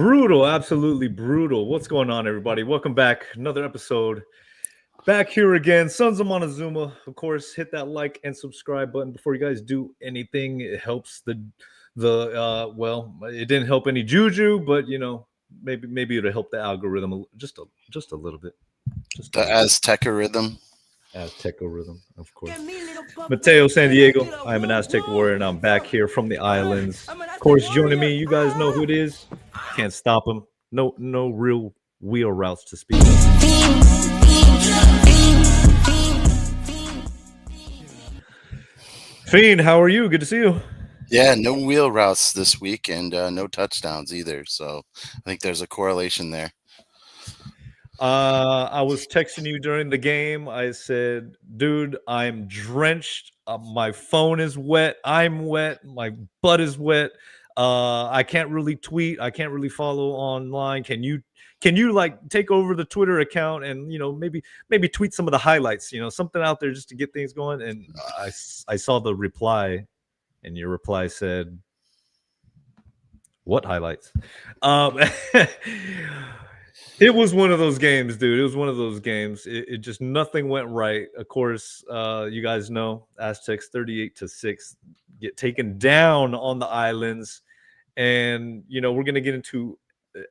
Brutal, absolutely brutal. What's going on, everybody? Welcome back. Another episode. Back here again. Sons of Montezuma. Of course, hit that like and subscribe button before you guys do anything. It helps well, it didn't help any juju, but maybe it'll help the algorithm just a little bit. Just the Aztec rhythm. Aztec rhythm, of course. Mateo San Diego. I'm an Aztec warrior, and I'm back here from the islands. Of course, joining me, you guys know who it is. Can't stop him. No real wheel routes to speak of. Fiend, how are you? Good to see you. Yeah, no wheel routes this week, and no touchdowns either. So I think there's a correlation there. I was texting you during the game. I said, dude, I'm drenched. My phone is wet. I'm wet. My butt is wet. I can't really tweet. I can't really follow online. Can you like take over the Twitter account and maybe tweet some of the highlights, something out there just to get things going? And I saw the reply, and your reply said, what highlights? It was one of those games, dude. It was one of those games. It just nothing went right. Of course, you guys know Aztecs 38-6 get taken down on the islands, and we're gonna get into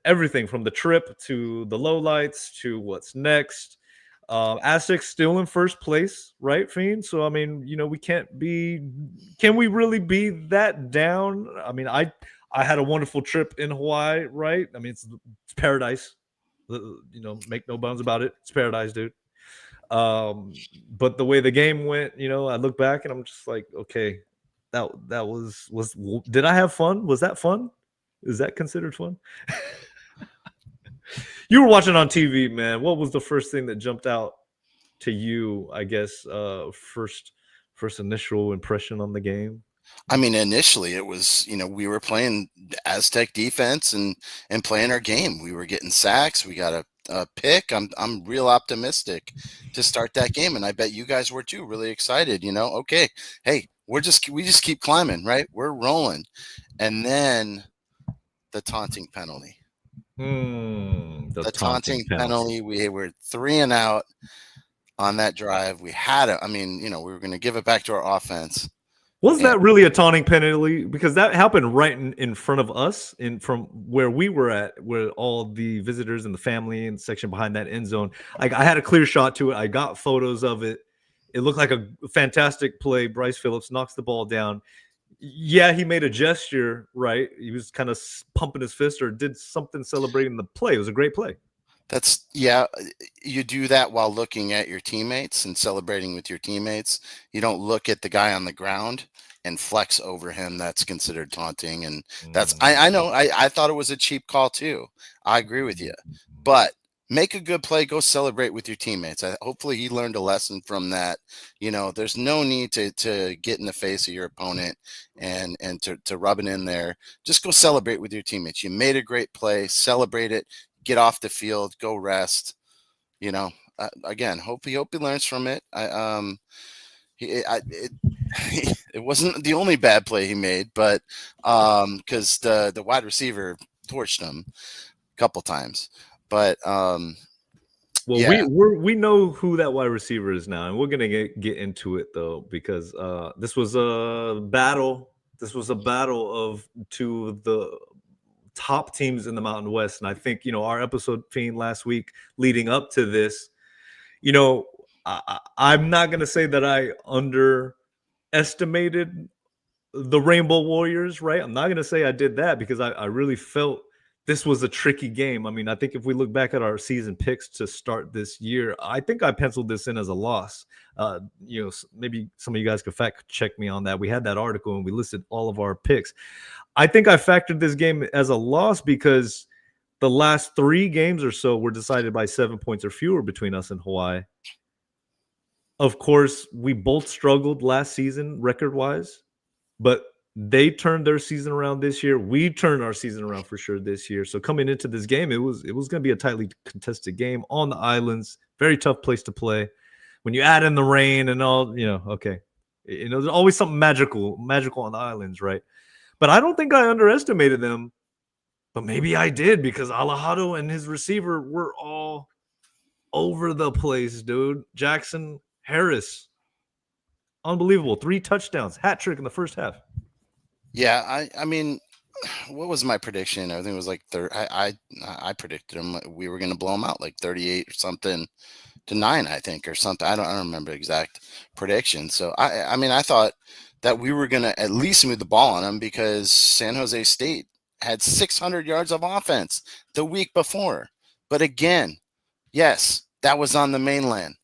everything from the trip to the lowlights to what's next. Aztecs still in first place, right, Fiend? So I mean, we can't be. Can we really be that down? I mean, I had a wonderful trip in Hawaii, right? I mean, it's paradise. Make no bones about it. It's paradise, dude. But the way the game went, I look back and I'm just like, okay, that was did I have fun? Was that fun? Is that considered fun? You were watching on TV, man. What was the first thing that jumped out to you? I guess first initial impression on the game. I mean, initially it was, we were playing Aztec defense and playing our game. We were getting sacks. We got a pick. I'm real optimistic to start that game, and I bet you guys were too. Really excited. Okay, hey, we just keep climbing, right? We're rolling, and then the taunting penalty. The taunting penalty. We were 3 and out on that drive. We had it. I mean, we were going to give it back to our offense. Was that really a taunting penalty? Because that happened right in front of us, from where we were at, where all the visitors and the family and the section behind that end zone. I had a clear shot to it. I got photos of it. It looked like a fantastic play. Bryce Phillips knocks the ball down. Yeah, he made a gesture, right? He was kind of pumping his fist or did something celebrating the play. It was a great play. You do that while looking at your teammates and celebrating with your teammates. You don't look at the guy on the ground and flex over him. That's considered taunting. And that's, I know, I thought it was a cheap call too. I agree with you, but make a good play, go celebrate with your teammates. Hopefully he learned a lesson from that. There's no need to get in the face of your opponent and to rub it in there. Just go celebrate with your teammates. You made a great play, celebrate it. Get off the field, go rest. Again, hope he learns from it. It wasn't the only bad play he made, but because the wide receiver torched him a couple times. But yeah. we know who that wide receiver is now, and we're gonna get into it though, because this was a battle. This was a battle of two of the top teams in the Mountain West. And I think, our episode, Fiend, last week leading up to this, I'm not going to say that I underestimated the Rainbow Warriors, right? I'm not going to say I did that, because I really felt this was a tricky game. I mean, I think if we look back at our season picks to start this year, I think I penciled this in as a loss. Maybe some of you guys could fact check me on that. We had that article and we listed all of our picks. I think I factored this game as a loss because the last 3 games or so were decided by 7 points or fewer between us and Hawaii. Of course, we both struggled last season record-wise, but they turned their season around this year. We turned our season around for sure this year. So coming into this game, it was going to be a tightly contested game on the islands. Very tough place to play. When you add in the rain and all, okay. There's always something magical on the islands, right? But I don't think I underestimated them But maybe I did because Alejandro and his receiver were all over the place, dude. Jackson Harris, unbelievable. 3 touchdowns, hat trick in the first half. Yeah, I mean, what was my prediction? I think it was like I predicted them. We were going to blow them out like 38 or something to 9, I think, or something. I don't remember exact prediction. So I mean, I thought that we were going to at least move the ball on them because San Jose State had 600 yards of offense the week before. But again, yes, that was on the mainland.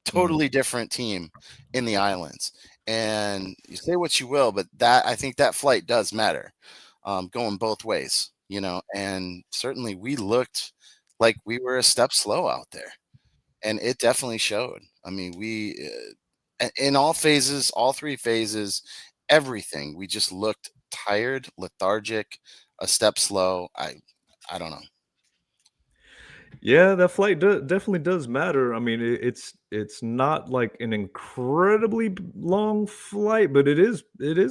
Totally different team in the islands. And you say what you will, but I think that flight does matter, going both ways, you know. And certainly we looked like we were a step slow out there, and it definitely showed. I mean, we in all phases, all 3 phases, everything. We just looked tired, lethargic, a step slow. I don't know. Yeah, that flight definitely does matter. I mean, it's not like an incredibly long flight, but it is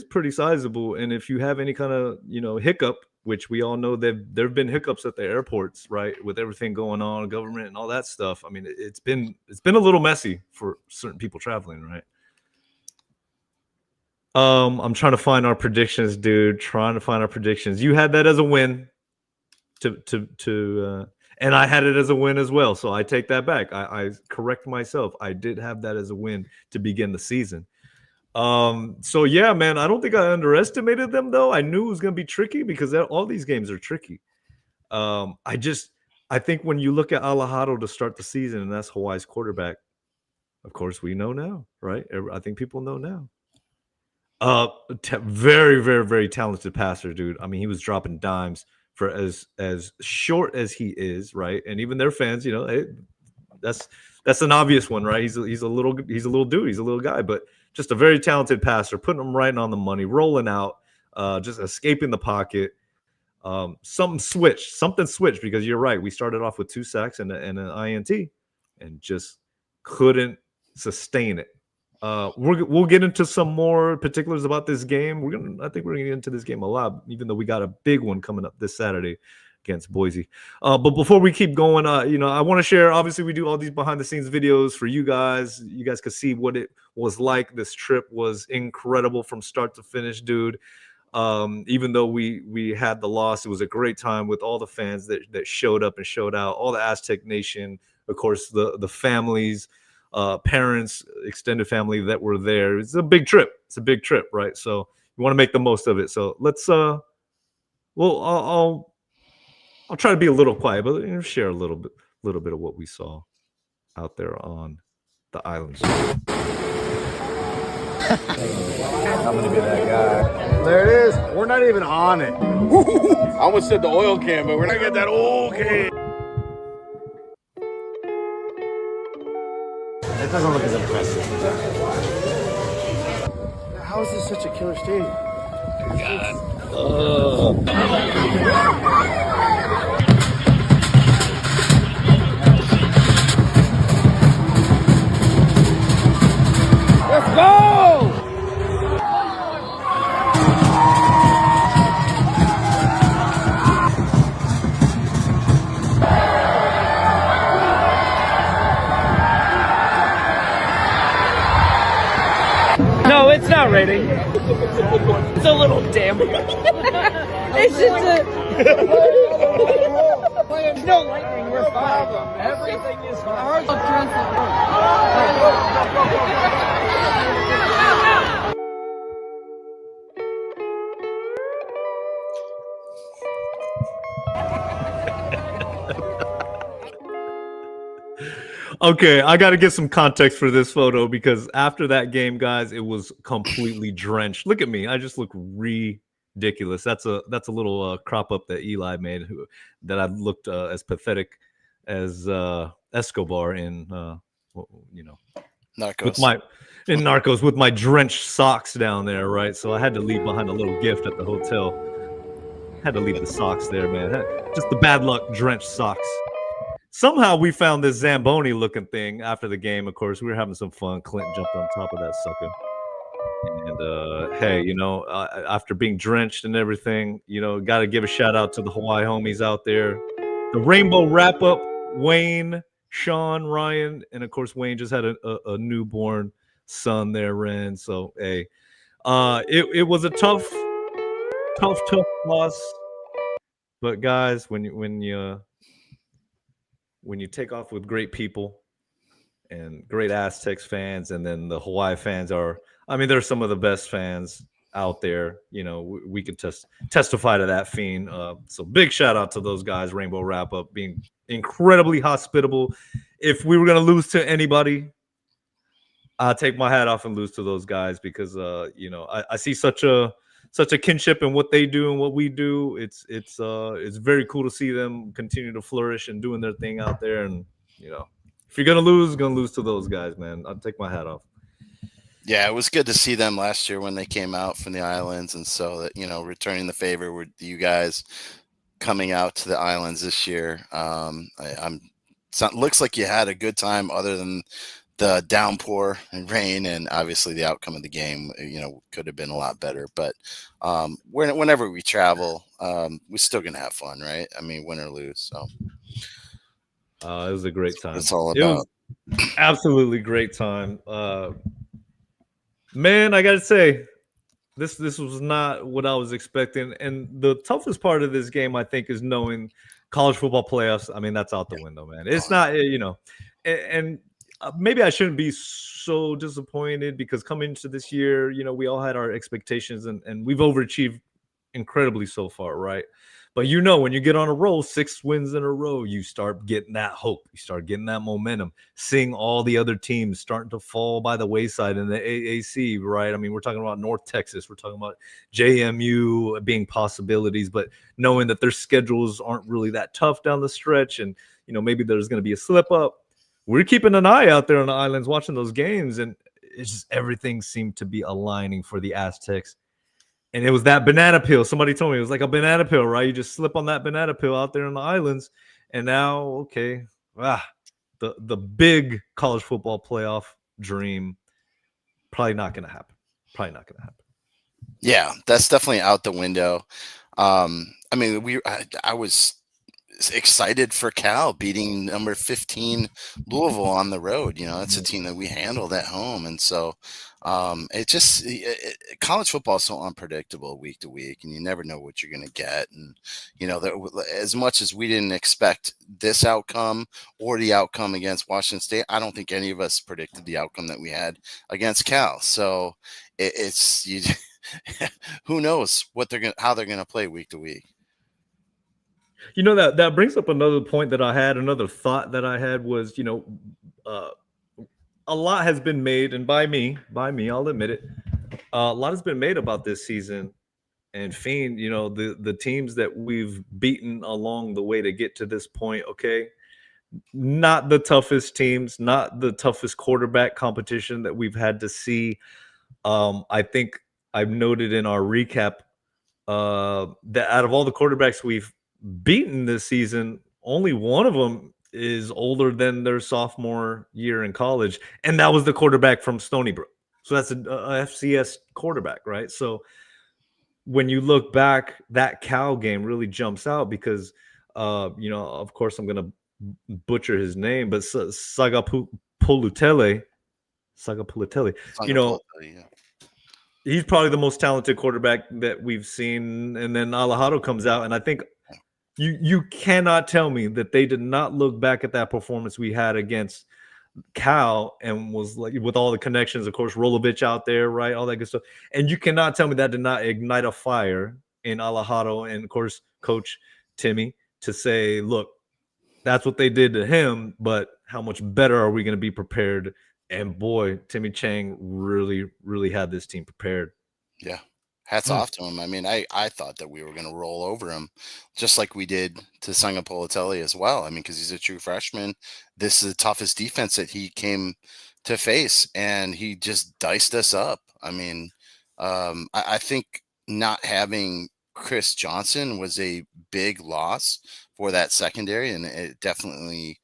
pretty sizable. And if you have any kind of hiccup, which we all know that there've been hiccups at the airports, right, with everything going on, government and all that stuff. I mean, it's been a little messy for certain people traveling, right? I'm trying to find our predictions, dude. Trying to find our predictions. You had that as a win. And I had it as a win as well. So I take that back. I correct myself. I did have that as a win to begin the season. So yeah, man, I don't think I underestimated them though. I knew it was going to be tricky because all these games are tricky. I think when you look at Alejandro to start the season, and that's Hawaii's quarterback, of course we know now, right? I think people know now. Very, very, very talented passer, dude. I mean, he was dropping dimes for as short as he is, right? And even their fans, hey, that's an obvious one, right? He's a little dude, he's a little guy, but just a very talented passer, putting him right on the money, rolling out, just escaping the pocket. Something switched because you're right. We started off with 2 sacks and an INT, and just couldn't sustain it. We'll get into some more particulars about this game. I think we're gonna get into this game a lot, even though we got a big one coming up this Saturday against Boise. But before we keep going, I want to share. Obviously, we do all these behind the scenes videos for you guys. You guys could see what it was like. This trip was incredible from start to finish, dude. Even though we had the loss, it was a great time with all the fans that showed up and showed out. All the Aztec Nation, of course, the families. Parents, extended family that were there. It's a big trip. Right? So you want to make the most of it. So let's I'll try to be a little quiet, but share a little bit of what we saw out there on the islands. I'm gonna be that guy. There it is. We're not even on it. I almost said the oil can, but we're not getting that oil can. It doesn't look as impressive. How is this such a killer stadium? Let's go! No, it's not raining. It's a little damp. It's just There's no lightning, we're fine. Everything is fine. Okay, I got to get some context for this photo because after that game, guys, it was completely drenched. Look at me. I just look ridiculous. That's a little crop up that Eli made that I looked as pathetic as Escobar in Narcos. Narcos with my drenched socks down there, right? So I had to leave behind a little gift at the hotel. Had to leave the socks there, man. Just the bad luck drenched socks. Somehow we found this Zamboni looking thing after the game. Of course, we were having some fun. Clinton jumped on top of that sucker. And hey, after being drenched and everything, got to give a shout out to the Hawaii homies out there. The Rainbow Wrap Up, Wayne, Sean, Ryan, and of course Wayne just had a newborn son there, Ren. So hey, it was a tough loss. But guys, when you take off with great people and great Aztecs fans, and then the Hawaii fans they're some of the best fans out there. We can testify to that, Fiend. So big shout out to those guys, Rainbow Wrap Up, being incredibly hospitable. If we were gonna lose to anybody, I'll take my hat off and lose to those guys because I see such a kinship in what they do and what we do. It's very cool to see them continue to flourish and doing their thing out there. And if you're gonna lose to those guys, man. I'll take my hat off. Yeah, it was good to see them last year when they came out from the islands, and so that returning the favor with you guys coming out to the islands this year. Looks like you had a good time, other than the downpour and rain, and obviously the outcome of the game, could have been a lot better. But whenever we travel, we're still gonna have fun, right? I mean, win or lose. So it was a great time. That's all about. It was absolutely great time. Man, I gotta say, this was not what I was expecting. And the toughest part of this game, I think, is knowing college football playoffs. I mean, that's out the window, man. It's not, and maybe I shouldn't be so disappointed because coming into this year, we all had our expectations and we've overachieved incredibly so far, right? But when you get on a roll, 6 wins in a row, you start getting that hope. You start getting that momentum, seeing all the other teams starting to fall by the wayside in the AAC, right? I mean, we're talking about North Texas. We're talking about JMU being possibilities, but knowing that their schedules aren't really that tough down the stretch and, maybe there's going to be a slip up. We're keeping an eye out there on the islands watching those games, and it's just everything seemed to be aligning for the Aztecs. And it was that banana peel. Somebody told me it was like a banana peel, right? You just slip on that banana peel out there in the islands. And now, okay, the big college football playoff dream, probably not going to happen. Yeah, that's definitely out the window. I mean, I was excited for Cal beating number 15 Louisville on the road. It's a team that we handled at home, and so college football is so unpredictable week to week, and you never know what you're going to get. And as much as we didn't expect this outcome or the outcome against Washington State, I don't think any of us predicted the outcome that we had against Cal. So who knows how they're gonna play week to week. That brings up another point that I had. Another thought that I had was, a lot has been made, and by me, I'll admit it. A lot has been made about this season, and Fiend, the teams that we've beaten along the way to get to this point. Okay, not the toughest teams, not the toughest quarterback competition that we've had to see. I think I've noted in our recap that out of all the quarterbacks we've beaten this season, only one of them is older than their sophomore year in college, and that was the quarterback from Stony Brook. So that's a FCS quarterback, right? So when you look back, that Cal game really jumps out because, of course, I'm going to butcher his name, but Sagapulutele, he's probably the most talented quarterback that we've seen. And then Alejandro comes out, and I think you cannot tell me that they did not look back at that performance we had against Cal and was like, with all the connections, of course, Rolovich out there, right? All that good stuff. And you cannot tell me that did not ignite a fire in Alejandro and, of course, Coach Timmy to say, look, that's what they did to him, but how much better are we going to be prepared? And boy, Timmy Chang really, really had this team prepared. Yeah. Hats off to him. I mean, I thought that we were going to roll over him just like we did to Sangapolatelli as well. I mean, because he's a true freshman. This is the toughest defense that he came to face, and he just diced us up. I mean, I think not having Chris Johnson was a big loss for that secondary, and it definitely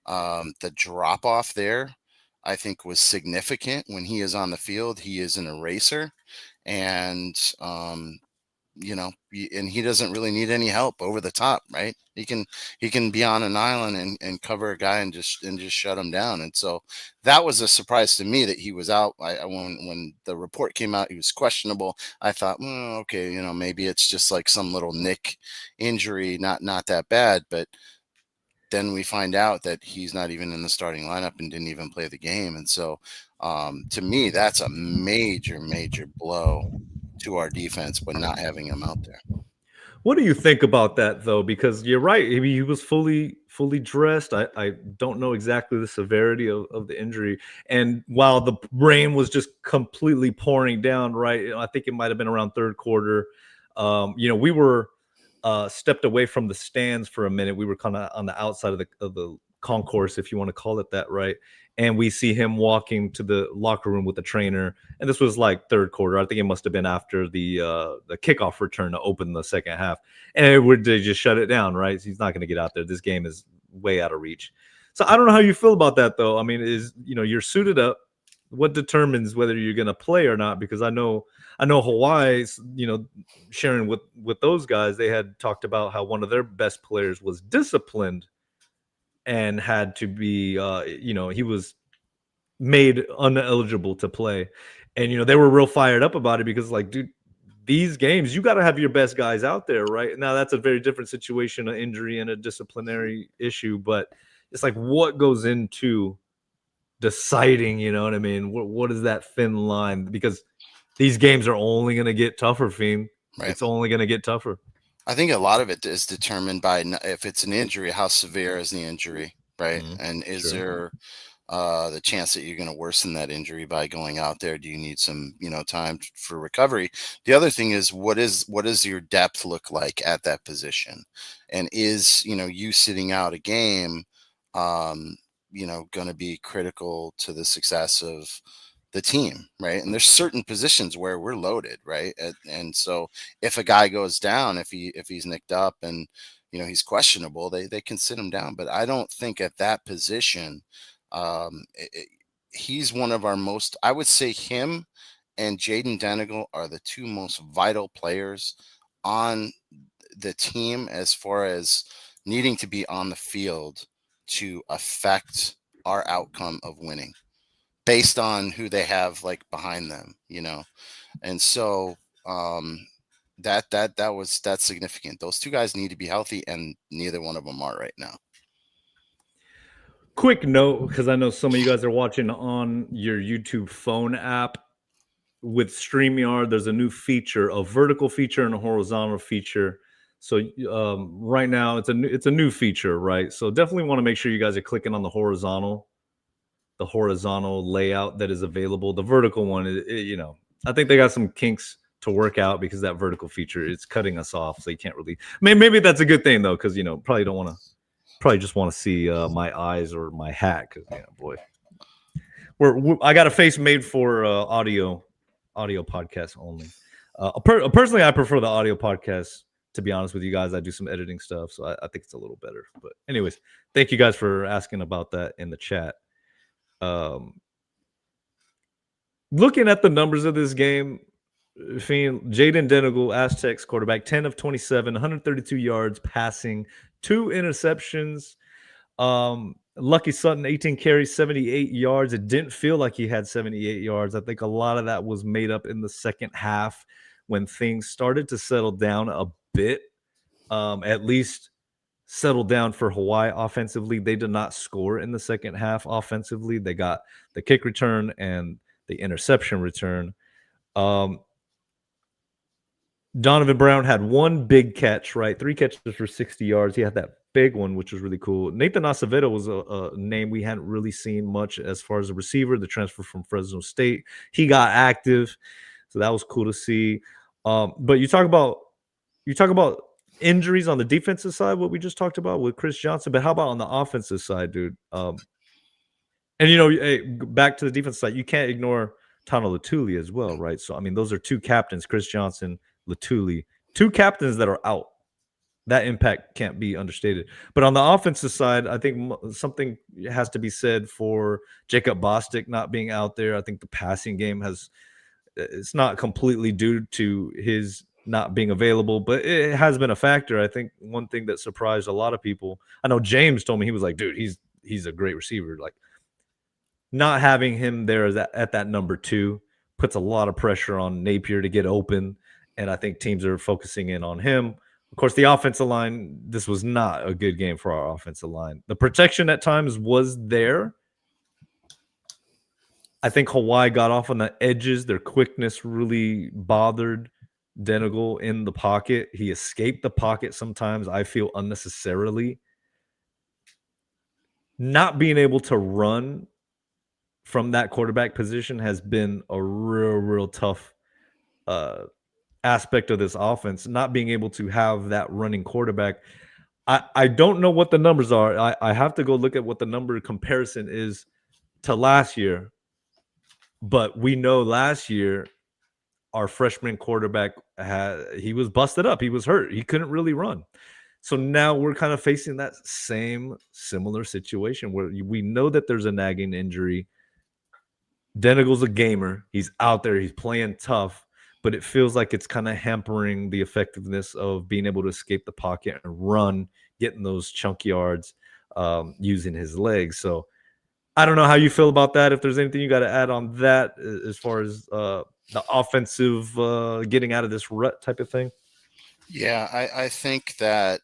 the drop off there I think was significant. When he is on the field, he is an eraser, and and he doesn't really need any help over the top, right? He can be on an island and cover a guy and just shut him down. And so that was a surprise to me that he was out. When the report came out, he was questionable. I thought, okay, maybe it's just like some little nick injury, not that bad. But then we find out that he's not even in the starting lineup and didn't even play the game. And so to me, that's a major blow to our defense, but not having him out there. What do you think about that, though? Because you're right. I mean, he was fully dressed. I don't know exactly the severity of the injury. And while the rain was just completely pouring down, right? I think it might have been around third quarter. We were stepped away from the stands for a minute. We were kind of on the outside of the concourse, if you want to call it that, right? And we see him walking to the locker room with the trainer. And this was like third quarter. I think it must have been after the kickoff return to open the second half. And they just shut it down, right? So he's not going to get out there. This game is way out of reach. So I don't know how you feel about that, though. I mean, you're suited up. What determines whether you're going to play or not? Because I know Hawaii's, sharing with those guys, they had talked about how one of their best players was disciplined and had to be, he was made ineligible to play. And, they were real fired up about it because, like, dude, these games, you got to have your best guys out there, right? Now, that's a very different situation, an injury and a disciplinary issue. But it's like, what goes into deciding, you know what I mean? What is that thin line? Because these games are only going to get tougher, Fiend. Right. It's only going to get tougher. I think a lot of it is determined by if it's an injury, how severe is the injury, right? Mm-hmm. And is there the chance that you're going to worsen that injury by going out there? Do you need some, time for recovery? The other thing is what does your depth look like at that position? And is, you sitting out a game, going to be critical to the success of the team, right? And there's certain positions where we're loaded, right? And so if a guy goes down, if he's nicked up and he's questionable, they can sit him down. But I don't think at that position, he's one of our most. I would say him and Jaden Denegal are the two most vital players on the team as far as needing to be on the field to affect our outcome of winning, based on who they have like behind them, and so that's significant. Those two guys need to be healthy, and neither one of them are right now. Quick note, because I know some of you guys are watching on your YouTube phone app. With StreamYard, there's a new feature, a vertical feature and a horizontal feature. So right now it's a new feature, right? So definitely want to make sure you guys are clicking on the horizontal layout that is available. The vertical one, I think they got some kinks to work out because that vertical feature is cutting us off. So you can't really, maybe that's a good thing though. Cause probably just want to see my eyes or my hat. Cause boy, I got a face made for audio podcast only. Personally, I prefer the audio podcast. To be honest with you guys, I do some editing stuff. So I think it's a little better, but anyways, thank you guys for asking about that in the chat. Looking at the numbers of this game, Jaden Denegal, Aztecs quarterback, 10 of 27, 132 yards passing, 2 interceptions. Lucky Sutton, 18 carries, 78 yards. It didn't feel like he had 78 yards. I think a lot of that was made up in the second half when things started to settle down a bit, at least settled down for Hawaii offensively. They did not score in the second half offensively. They got the kick return and the interception return. Donovan Brown had one big catch, right? 3 catches for 60 yards. He had that big one, which was really cool. Nathan Acevedo was a name we hadn't really seen much as far as a receiver, the transfer from Fresno State. He got active, so that was cool to see. But you talk about injuries on the defensive side, what we just talked about with Chris Johnson, but how about on the offensive side, dude? And back to the defensive side, you can't ignore Tano Latuli as well, right? So I mean, those are 2 captains, Chris Johnson, Latuli, 2 captains that are out. that impact can't be understated. But on the offensive side, I think something has to be said for Jacob Bostic not being out there. I think the passing game it's not completely due to his not being available, but it has been a factor. I think one thing that surprised a lot of people, I know James told me, he was like, dude, he's a great receiver. Like, not having him there at that number 2 puts a lot of pressure on Napier to get open, and I think teams are focusing in on him. Of course, the offensive line, this was not a good game for our offensive line. The protection at times was there. I think Hawaii got off on the edges. Their quickness really bothered Denegal in the pocket. He escaped the pocket sometimes, I feel, unnecessarily. Not being able to run from that quarterback position has been a real tough aspect of this offense. Not being able to have that running quarterback. I don't know what the numbers are. I have to go look at what the number comparison is to last year. But we know last year our freshman quarterback he was busted up. He was hurt. He couldn't really run. So now we're kind of facing that similar situation where we know that there's a nagging injury. Denegal's a gamer. He's out there. He's playing tough, but it feels like it's kind of hampering the effectiveness of being able to escape the pocket and run, getting those chunk yards using his legs. So I don't know how you feel about that. If there's anything you got to add on that as far as the offensive getting out of this rut type of thing. Yeah, I think that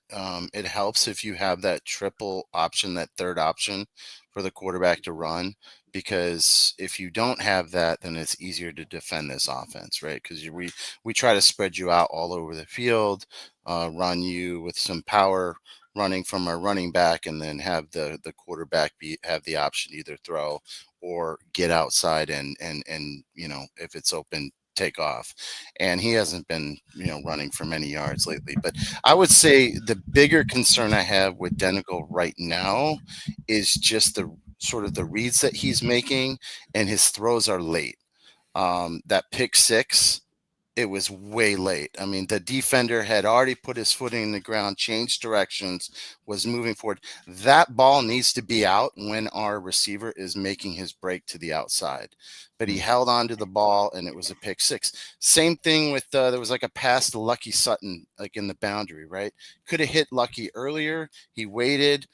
it helps if you have that triple option, that third option for the quarterback to run, because if you don't have that, then it's easier to defend this offense, right? Because we try to spread you out all over the field, run you with some power running from our running back, and then have the quarterback have the option to either throw or get outside and if it's open, take off. And he hasn't been running for many yards lately. But I would say the bigger concern I have with Denegal right now is just the sort of the reads that he's making, and his throws are late. That pick 6, it was way late. I mean, the defender had already put his footing in the ground, changed directions, was moving forward. That ball needs to be out when our receiver is making his break to the outside. But he held on to the ball, and it was a pick 6. Same thing with there was like a pass to Lucky Sutton, like in the boundary, right? Could have hit Lucky earlier. He waited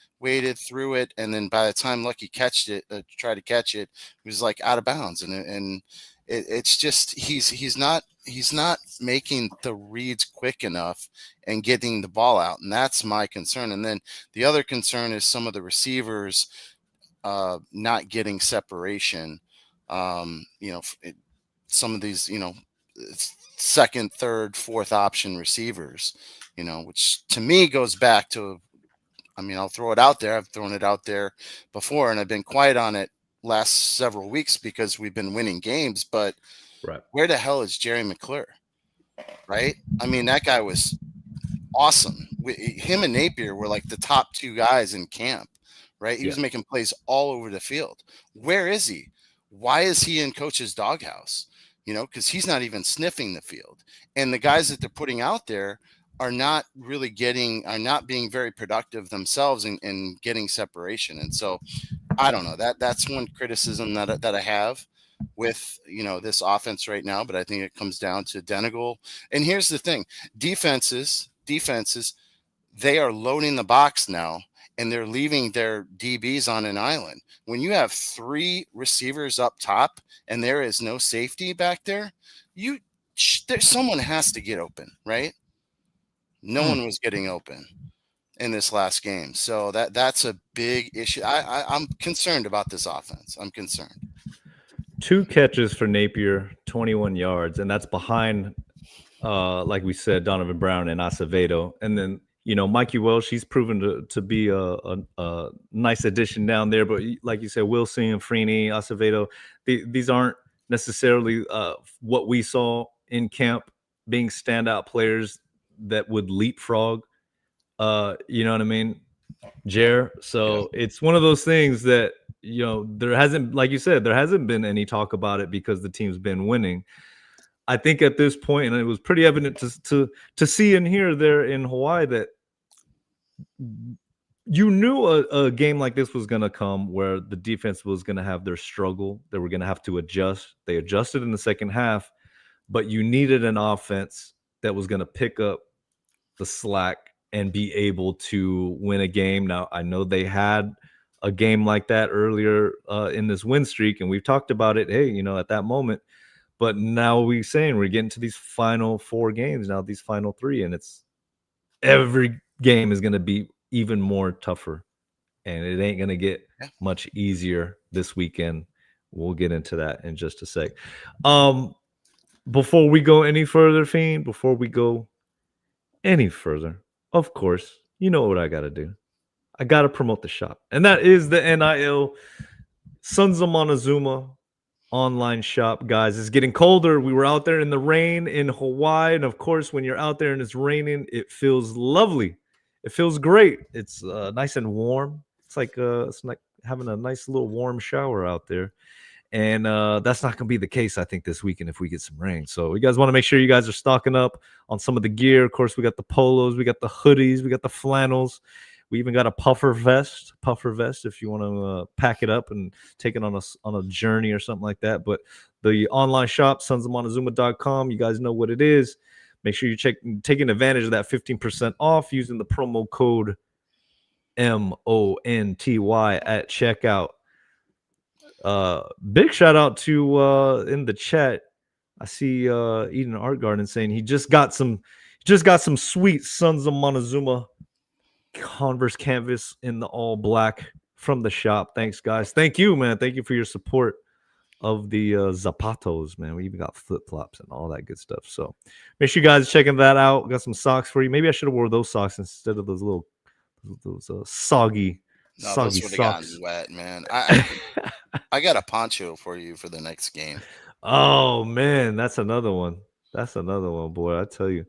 through it, and then by the time Lucky tried to catch it, he was like out of bounds. And it's just he's not making the reads quick enough and getting the ball out, and that's my concern. And then the other concern is some of the receivers not getting separation. Some of these second, third, fourth option receivers, which to me goes back to, I'll throw it out there. I've thrown it out there before, and I've been quiet on it last several weeks because we've been winning games, but right, where the hell is Jerry McClure? Right? That guy was awesome. Him and Napier were like the top 2 guys in camp, right? He was making plays all over the field. Where is he? Why is he in coach's doghouse? Because he's not even sniffing the field. And the guys that they're putting out there are not being very productive themselves in getting separation. And so I don't know, that's one criticism that I have with, this offense right now, but I think it comes down to Denegal. And here's the thing, defenses, they are loading the box now, and they're leaving their DBs on an island. When you have 3 receivers up top and there is no safety back there, someone has to get open, right? No one was getting open in this last game. So that's a big issue. I'm concerned about this offense. I'm concerned. 2 catches for Napier, 21 yards, and that's behind, like we said, Donovan Brown and Acevedo. And then, Mikey Welsh, he's proven to be a nice addition down there. But like you said, Wilson, Freeney, Acevedo, these aren't necessarily what we saw in camp being standout players that would leapfrog. You know what I mean, Jer? So it's one of those things that, there hasn't, like you said, there hasn't been any talk about it because the team's been winning. I think at this point, and it was pretty evident to see and hear there in Hawaii, that you knew a game like this was going to come where the defense was going to have their struggle. They were going to have to adjust. They adjusted in the second half, but you needed an offense that was going to pick up the slack and be able to win a game. Now, I know they had a game like that earlier in this win streak, and we've talked about it, hey, at that moment. But now we're saying we're getting to these final 4 games now, these final 3, and it's every game is going to be even more tougher, and it ain't going to get much easier this weekend. We'll get into that in just a sec. Before we go any further, Fiend, before we go any further, of course, you know what I got to do. I got to promote the shop, and that is the NIL Sons of Montezuma online shop, guys. It's getting colder. We were out there in the rain in Hawaii, and of course, when you're out there and it's raining, it feels lovely. It feels great. It's nice and warm. It's like having a nice little warm shower out there. And that's not going to be the case, I think, this weekend if we get some rain. So we guys want to make sure you guys are stocking up on some of the gear. Of course, we got the polos, we got the hoodies, we got the flannels. We even got a puffer vest if you want to pack it up and take it on a journey or something like that. But the online shop, sonsofmontezuma.com, you guys know what it is. Make sure you're taking advantage of that 15% off using the promo code MONTY at checkout. Big shout out to in the chat. I see Eden Art Garden saying he just got some sweet Sons of Montezuma Converse canvas in the all black from the shop. Thanks, guys. Thank you, man. Thank you for your support of the zapatos, man. We even got flip-flops and all that good stuff. So make sure you guys are checking that out. We got some socks for you. Maybe I should have wore those socks instead of those little soggy those would have socks. gotten wet, man. I got a poncho for you for the next game. Oh man, that's another one. Boy. I tell you.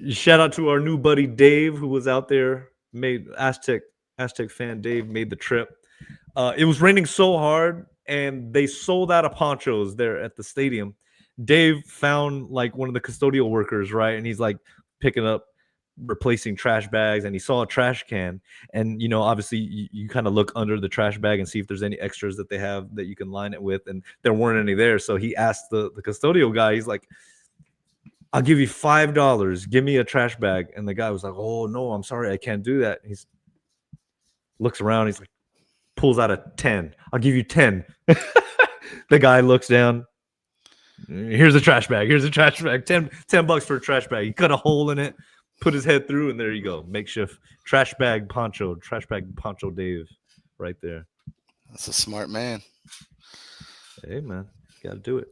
Shout out to our new buddy Dave, who was out there. Made Aztec fan Dave made the trip. It was raining so hard, and they sold out of ponchos there at the stadium. Dave found like one of the custodial workers, right? And he's like picking up, replacing trash bags, and he saw a trash can. And obviously you kind of look under the trash bag and see if there's any extras that they have that you can line it with, and there weren't any there. So he asked the custodial guy, he's like, I'll give you $5. Give me a trash bag. And the guy was like, oh no, I'm sorry, I can't do that. He looks around, he's like, pulls out a 10. I'll give you 10. The guy looks down. Here's a trash bag. 10 bucks for a trash bag. He cut a hole in it, put his head through, and there you go. Makeshift trash bag poncho Dave right there. That's a smart man. Hey, man, got to do it.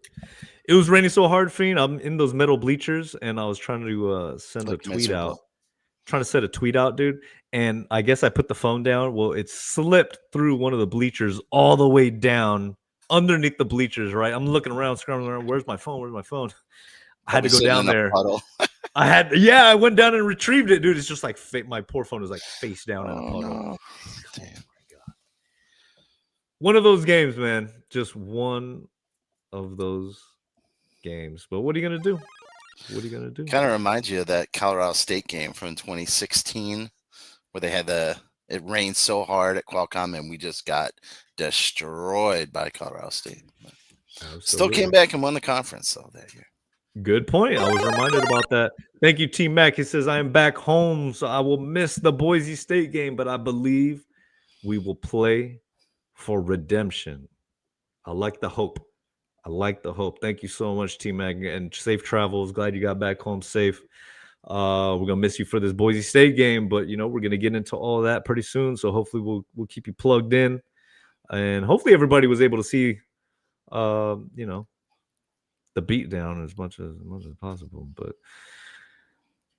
It was raining so hard, Fiend. I'm in those metal bleachers, and I was trying to send a tweet out. Trying to set a tweet out, dude. And I guess I put the phone down. Well, it slipped through one of the bleachers all the way down underneath the bleachers, right? I'm looking around, scrambling around. Where's my phone? I had to go down there. I went down and retrieved it, dude. It's just like my poor phone is like face down in a puddle. No. Damn, my God. One of those games, man. Just one of those games. But what are you gonna do? Kind of reminds you of that Colorado State game from 2016 where they had it rained so hard at Qualcomm and we just got destroyed by Colorado State. Still came back and won the conference, so there you go. Good point. I was reminded about that. Thank you, T Mac. He says, I am back home, so I will miss the Boise State game, but I believe we will play for redemption. I like the hope. Thank you so much, T-Mac, and safe travels. Glad you got back home safe. We're going to miss you for this Boise State game, but, we're going to get into all that pretty soon, so hopefully we'll keep you plugged in, and hopefully everybody was able to see, the beatdown as much as possible, but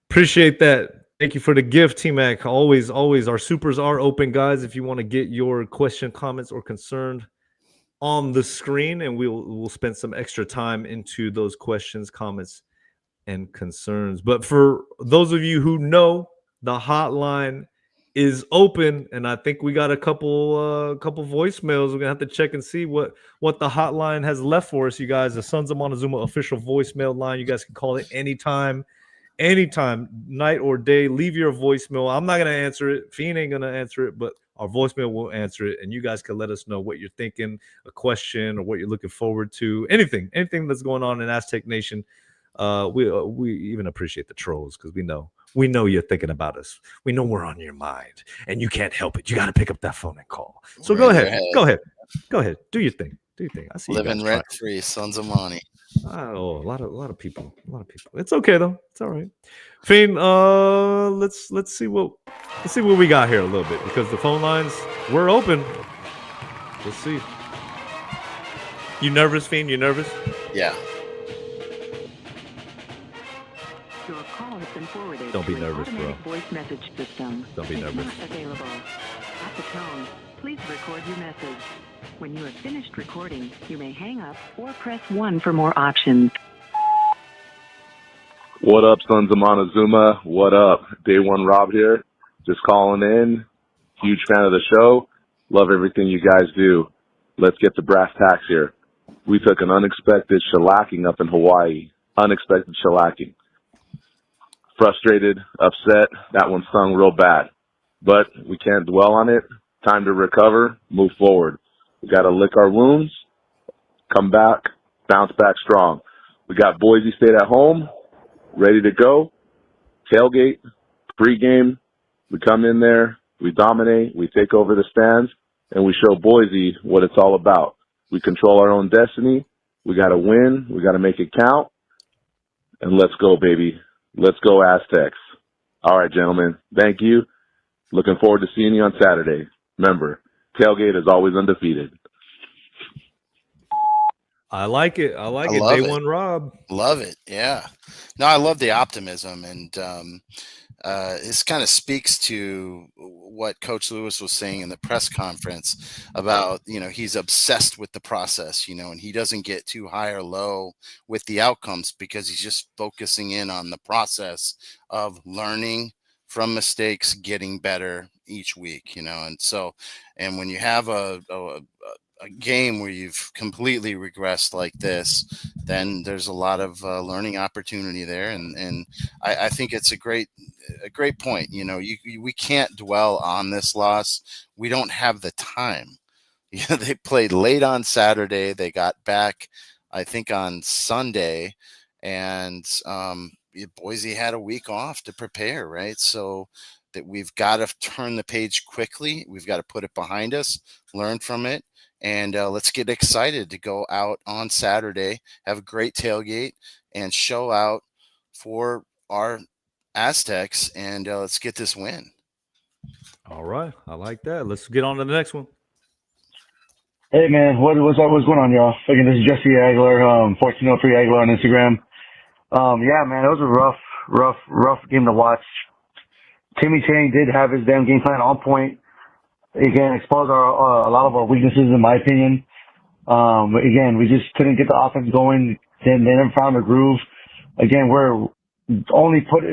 appreciate that. Thank you for the gift, T-Mac. Always, our supers are open, guys, if you want to get your question, comments, or concern on the screen, and we'll spend some extra time into those questions, comments, and concerns. But for those of you who know, the hotline is open, and I think we got a couple voicemails. We're gonna have to check and see what the hotline has left for us. You guys, the Sons of Montezuma official voicemail line. You guys can call it anytime, anytime, night or day. Leave your voicemail. I'm not going to answer it. Fiend ain't going to answer it, but our voicemail will answer it. And you guys can let us know what you're thinking, a question, or what you're looking forward to. Anything that's going on in Aztec Nation. We even appreciate the trolls because we know you're thinking about us. We know we're on your mind, and you can't help it. You got to pick up that phone and call. So go ahead. Do your thing. I see living you rent free, Sons of Money. Oh, a lot of people. It's okay though. It's all right. Fiend, let's see what we got here a little bit because the phone lines were open. Let's see. You nervous, Fiend? You nervous? Yeah. Your call has been forwarded. Don't be nervous, bro. Voice message system. Don't be nervous. Not available. At the tone, please record your message. When you have finished recording, you may hang up or press 1 for more options. What up, Sons of Montezuma? What up? Day One Rob here. Just calling in. Huge fan of the show. Love everything you guys do. Let's get to brass tacks here. We took an unexpected shellacking up in Hawaii. Unexpected shellacking. Frustrated, upset. That one stung real bad. But we can't dwell on it. Time to recover, move forward. We got to lick our wounds, come back, bounce back strong. We got Boise State at home, ready to go. Tailgate, pregame. We come in there, we dominate, we take over the stands, and we show Boise what it's all about. We control our own destiny. We got to win. We got to make it count. And let's go, baby. Let's go, Aztecs. All right, gentlemen. Thank you. Looking forward to seeing you on Saturday. Remember, tailgate is always undefeated. I like it. Day One Rob. Love it. Yeah. No, I love the optimism, and this kind of speaks to what Coach Lewis was saying in the press conference about, he's obsessed with the process, and he doesn't get too high or low with the outcomes because he's just focusing in on the process of learning from mistakes, getting better each week, and when you have a game where you've completely regressed like this, then there's a lot of learning opportunity there. And I think it's a great point. We can't dwell on this loss. We don't have the time. They played late on Saturday. They got back, I think, on Sunday, and Boise had a week off to prepare, right? So that we've got to turn the page quickly. We've got to put it behind us, learn from it, and let's get excited to go out on Saturday, have a great tailgate, and show out for our Aztecs, and let's get this win. All right. I like that. Let's get on to the next one. Hey, man. What's going on, y'all? Again, this is Jesse Aguilar, 1403 Aguilar on Instagram. Yeah, man, it was a rough game to watch. Timmy Chang did have his damn game plan on point. Again, exposed a lot of our weaknesses, in my opinion. Again, we just couldn't get the offense going. Then they never found a groove. Again, we only put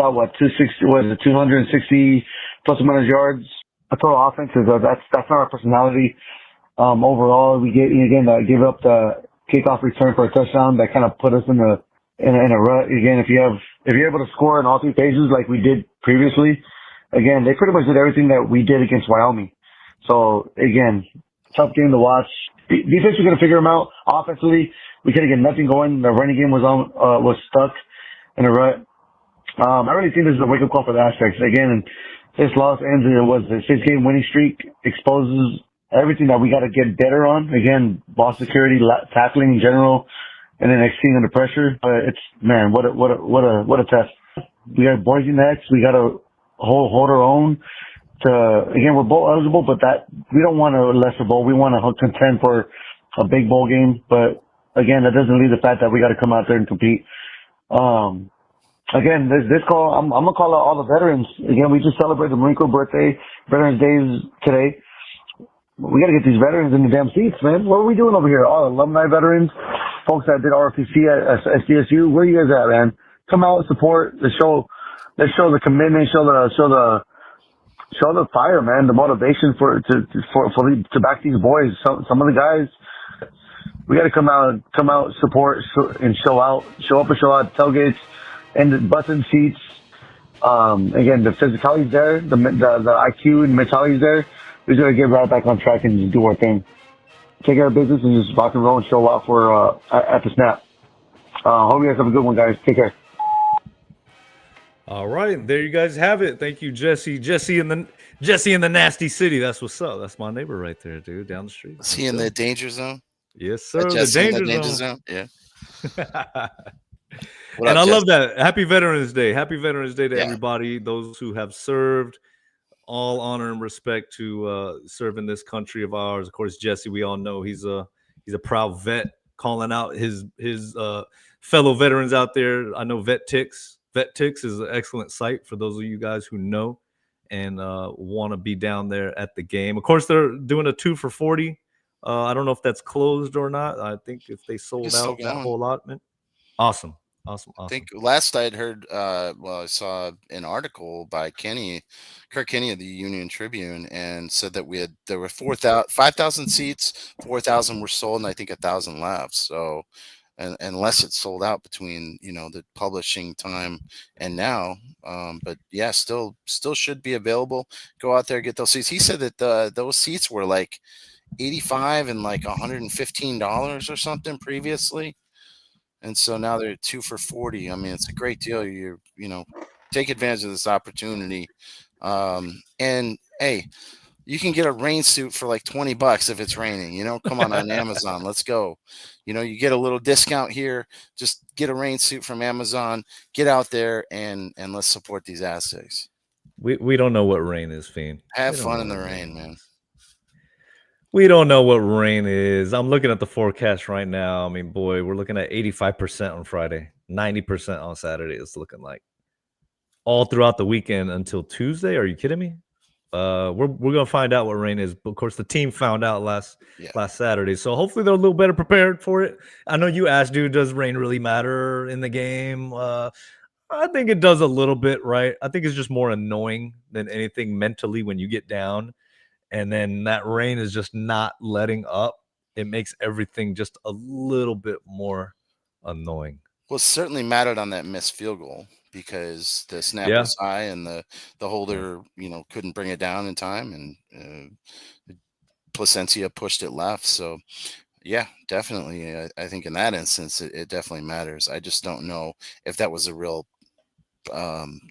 out 260 plus or minus yards a total offense. That's not our personality. Overall, we give up the kickoff return for a touchdown that kind of put us in a rut. Again, if you're able to score in all 3 phases like we did previously, again, they pretty much did everything that we did against Wyoming. So again, tough game to watch. Defense, we're gonna figure them out. Offensively, we couldn't get nothing going. The running game was stuck in a rut. I really think this is a wake up call for the Aztecs. Again, this loss ends in a 6-game winning streak, exposes everything that we got to get better on. Again, ball security, tackling in general, and then exceeding under pressure. But it's, man, what a test. We got Boise next. We got to hold our own. Again, we're bowl eligible, but that we don't want a lesser bowl. We want to contend for a big bowl game. But again, that doesn't leave the fact that we got to come out there and compete. Again, this call, I'm gonna call out all the veterans. Again, we just celebrated the Marine Corps birthday, Veterans Days today. We got to get these veterans in the damn seats, man. What are we doing over here? All alumni veterans, folks that did ROTC at SDSU. Where are you guys at, man? Come out and support. Let's show the commitment. Show the fire, man. The motivation to back these boys. Some of the guys, we got to come out, support, and show up and show out tailgates. and the button seats. Again, the physicality's there, the IQ and mentality's there. We're gonna get right back on track and just do our thing, take care of business, and just rock and roll and show out for at the snap. Hope you guys have a good one, guys. Take care. All right, there you guys have it. Thank you, Jesse. Jesse in the nasty city. That's what's up. That's my neighbor right there, dude, down the street. Is he in the danger zone? Yes, sir. The Jesse in danger, zone. Yeah. And I love that. Happy Veterans Day. Happy Veterans Day to Yeah. everybody, those who have served. All honor and respect to serve in this country of ours. Of course, Jesse, we all know he's a proud vet, calling out his fellow veterans out there. I know VetTix. VetTix is an excellent site for those of you guys who know and want to be down there at the game. Of course, they're doing a 2 for $40. I don't know if that's closed or not. I think if they sold out that whole allotment. Awesome. I think last I had heard, I saw an article by Kirk Kenny of the Union Tribune, and said that there were 5,000 seats, 4,000 were sold, and I think 1,000 left. So, and unless it's sold out between the publishing time and now, but yeah, still should be available. Go out there, get those seats. He said that those seats were like $85 and like $115 or something previously. And so now they're 2 for $40. I mean, it's a great deal. You take advantage of this opportunity. And hey, you can get a rain suit for like $20 if it's raining. Come on Amazon. Let's go. You get a little discount here. Just get a rain suit from Amazon. Get out there and let's support these Aztecs. We don't know what rain is, Fiend. Have fun in the rain, man. We don't know what rain is. I'm looking at the forecast right now. I mean, boy, we're looking at 85% on Friday, 90% on Saturday. It's looking like all throughout the weekend until Tuesday. Are you kidding me? We're gonna find out what rain is. But of course, the team found out last Saturday, so hopefully they're a little better prepared for it. I know you asked, dude, does rain really matter in the game? I think it does a little bit, right? I think it's just more annoying than anything mentally when you get down. And then that rain is just not letting up. It makes everything just a little bit more annoying. Well, it certainly mattered on that missed field goal because the snap was high and the holder, couldn't bring it down in time, and Placencia pushed it left. So, yeah, definitely. I think in that instance, it definitely matters. I just don't know if that was a real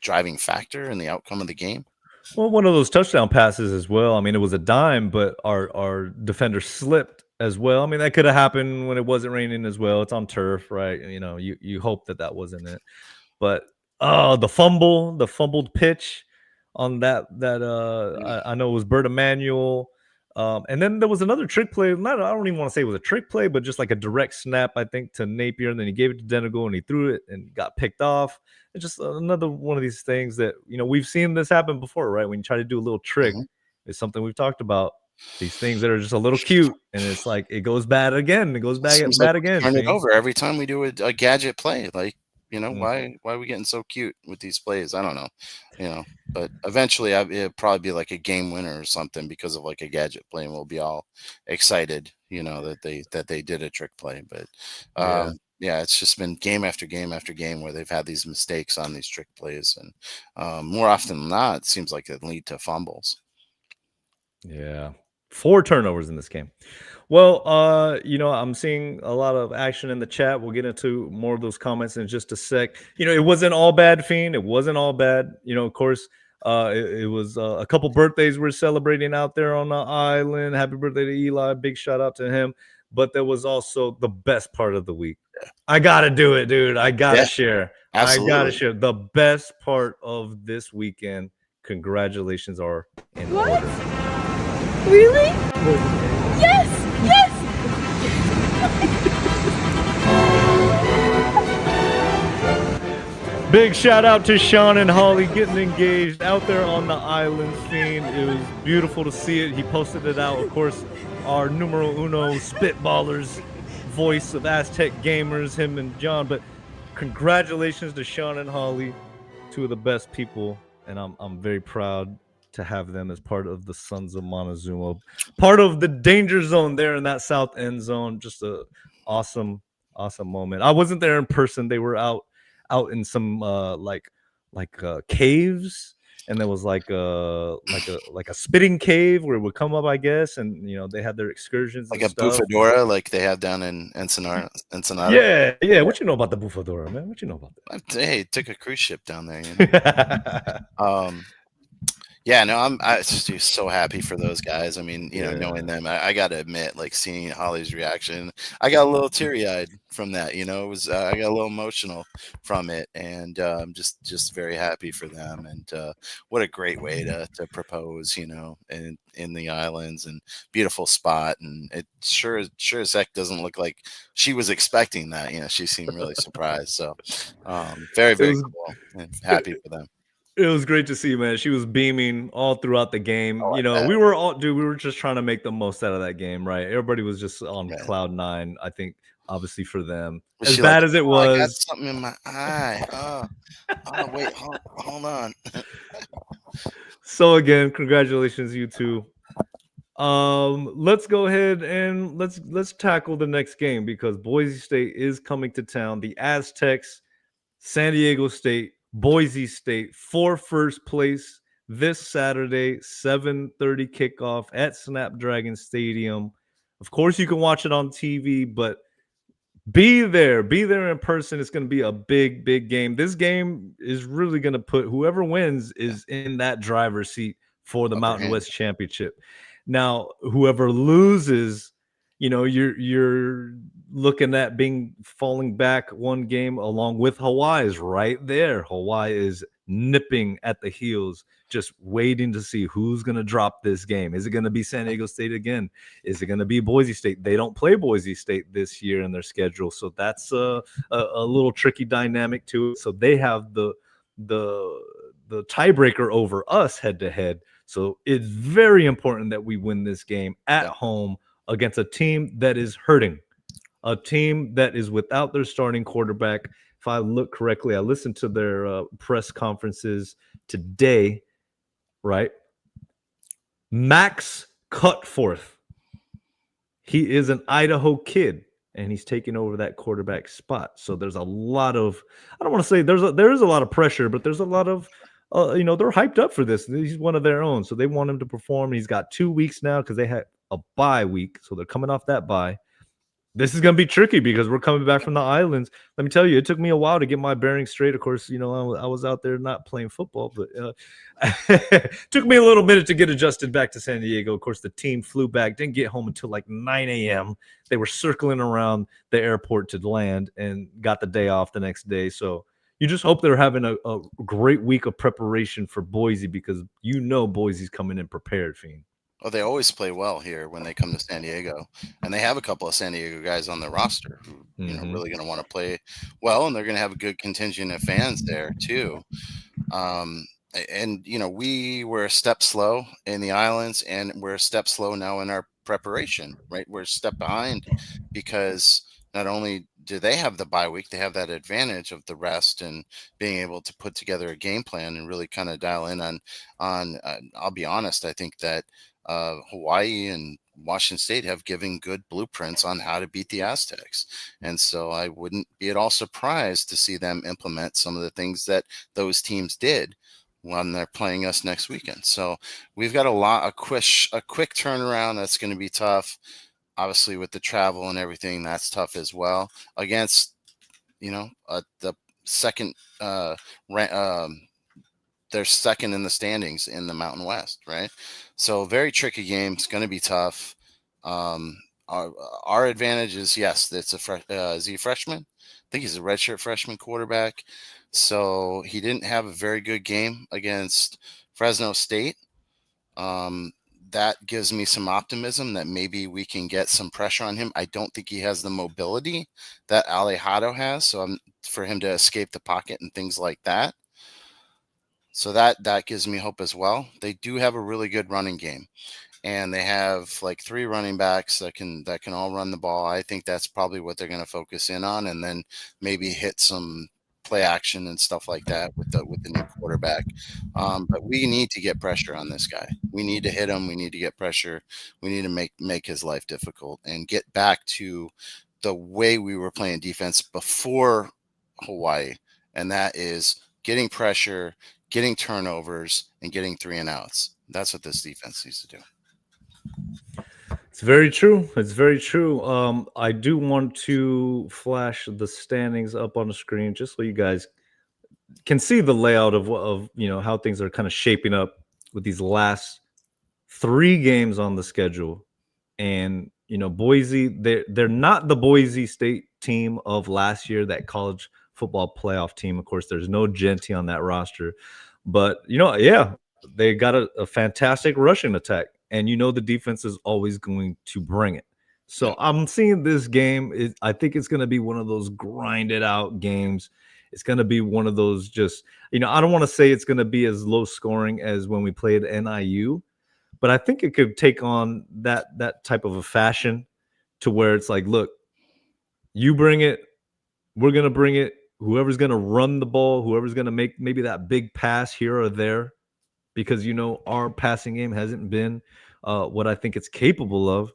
driving factor in the outcome of the game. Well, one of those touchdown passes as well. I mean, it was a dime, but our defender slipped as well. I mean, that could have happened when it wasn't raining as well. It's on turf, right? You hope that wasn't it. But the fumbled pitch on that I know it was Bert Emanuel. And then there was another trick play. I don't even want to say it was a trick play, but just like a direct snap, I think, to Napier, and then he gave it to Denegal and he threw it and got picked off. It's just another one of these things that we've seen this happen before, right? When you try to do a little trick, it's something we've talked about. These things that are just a little cute, and it's like it goes bad again. It goes bad again. Turn it over every time we do a gadget play. Like, why are we getting so cute with these plays? I don't know. But eventually it'll probably be like a game winner or something because of like a gadget play, and we'll be all excited, that they did a trick play. But yeah, it's just been game after game after game where they've had these mistakes on these trick plays, and more often than not, it seems like it lead to fumbles. Yeah, 4 turnovers in this game. Well, I'm seeing a lot of action in the chat. We'll get into more of those comments in just a sec. It wasn't all bad, Fiend. It wasn't all bad. Of course, it was a couple birthdays we're celebrating out there on the island. Happy birthday to Eli. Big shout out to him. But there was also the best part of the week. I got to do it, dude. I got to share. Absolutely. I got to share. The best part of this weekend, congratulations, are in order. Really? Yes! Yes! Big shout out to Sean and Holly getting engaged out there on the island scene. It was beautiful to see it. He posted it out. Of course, our numero uno spitballers, voice of Aztec gamers, him and John. But congratulations to Sean and Holly, 2 of the best people, and I'm very proud to have them as part of the Sons of Montezuma, part of the danger zone there in that south end zone. Just a awesome moment. I wasn't there in person. They were out out in some caves, and there was like a spitting cave where it would come up, I guess, and they had their excursions Like and a stuff. bufadora, like they have down in Ensenada. Yeah. What you know about the Bufadora, man? What you know about Hey, took a cruise ship down there. that? Yeah, no, I just so happy for those guys. I mean, knowing Yeah. them, I got to admit, like seeing Holly's reaction, I got a little teary eyed from that. It was I got a little emotional from it, and just very happy for them. And what a great way to propose, in the islands, and beautiful spot. And it sure as heck doesn't look like she was expecting that. She seemed really surprised. So very, It very was cool, and happy for them. It was great to see, man. She was beaming all throughout the game. Oh, I bet. We were just trying to make the most out of that game, right? Everybody was just on Yeah. cloud nine, I think, obviously for them. Was As she bad like, as it "Oh, I got was, something in my eye. Oh, wait, hold on." so again, congratulations, you two. Let's go ahead and let's tackle the next game because Boise State is coming to town. The Aztecs, San Diego State, Boise State for first place this Saturday, 7:30 kickoff at Snapdragon Stadium. Of course, you can watch it on TV, but be there in person. It's going to be a big, big game. This game is really going to put whoever wins is in that driver's seat for the Upper Mountain hand. West Championship. Now, whoever loses, you're looking at falling back one game along with Hawaii's right there. Hawaii is nipping at the heels, just waiting to see who's going to drop this game. Is it going to be San Diego State again? Is it going to be Boise State? They don't play Boise State this year in their schedule, so that's a little tricky dynamic to it. So they have the tiebreaker over us head to head. So it's very important that we win this game at home against a team that is hurting, a team that is without their starting quarterback. If I look correctly, I listened to their press conferences today, right? Max Cutforth. He is an Idaho kid, and he's taking over that quarterback spot. So there's a lot of, I don't want to say there is a lot of pressure, but there's a lot of, they're hyped up for this. He's one of their own, so they want him to perform. He's got 2 weeks now because they had a bye week, so they're coming off that bye. This is going to be tricky because we're coming back from the islands. Let me tell you, it took me a while to get my bearings straight. Of course, I was out there not playing football, but took me a little minute to get adjusted back to San Diego. Of course, the team flew back, didn't get home until like 9 a.m. They were circling around the airport to land and got the day off the next day. So you just hope they're having a great week of preparation for Boise because Boise's coming in prepared, Fiend. Oh, they always play well here when they come to San Diego, and they have a couple of San Diego guys on their roster who really going to want to play well, and they're going to have a good contingent of fans there too. And we were a step slow in the islands, and we're a step slow now in our preparation. Right, we're a step behind because not only do they have the bye week, they have that advantage of the rest and being able to put together a game plan and really kind of dial in on. I'll be honest, I think that Hawaii and Washington State have given good blueprints on how to beat the Aztecs. And so I wouldn't be at all surprised to see them implement some of the things that those teams did when they're playing us next weekend. So we've got a quick turnaround. That's going to be tough. Obviously with the travel and everything, that's tough as well against, the second, they're second in the standings in the Mountain West, right? So very tricky game. It's going to be tough. Our advantage is, yes, it's is he a freshman? I think he's a redshirt freshman quarterback. So he didn't have a very good game against Fresno State. That gives me some optimism that maybe we can get some pressure on him. I don't think he has the mobility that Alejado has. So for him to escape the pocket and things like that. So that gives me hope as well. They do have a really good running game, and they have like 3 running backs that can all run the ball. I think that's probably what they're going to focus in on, and then maybe hit some play action and stuff like that with the new quarterback. But we need to get pressure on this guy. We need to hit him. We need to get pressure. We need to make his life difficult and get back to the way we were playing defense before Hawaii and that is getting pressure, getting turnovers, and getting 3 and outs. That's what this defense needs to do. It's very true. It's very true. I do want to flash the standings up on the screen just so you guys can see the layout of how things are kind of shaping up with these last 3 games on the schedule. And Boise, they're not the Boise State team of last year, that college football playoff team. Of course, there's no Genty on that roster, but yeah, they got a fantastic rushing attack, and the defense is always going to bring it. So I'm seeing this game. I think it's going to be one of those grinded out games. It's going to be one of those just, I don't want to say it's going to be as low scoring as when we played NIU, but I think it could take on that type of a fashion to where it's like, look, you bring it, we're going to bring it. Whoever's going to run the ball, whoever's going to make maybe that big pass here or there, because our passing game hasn't been what I think it's capable of.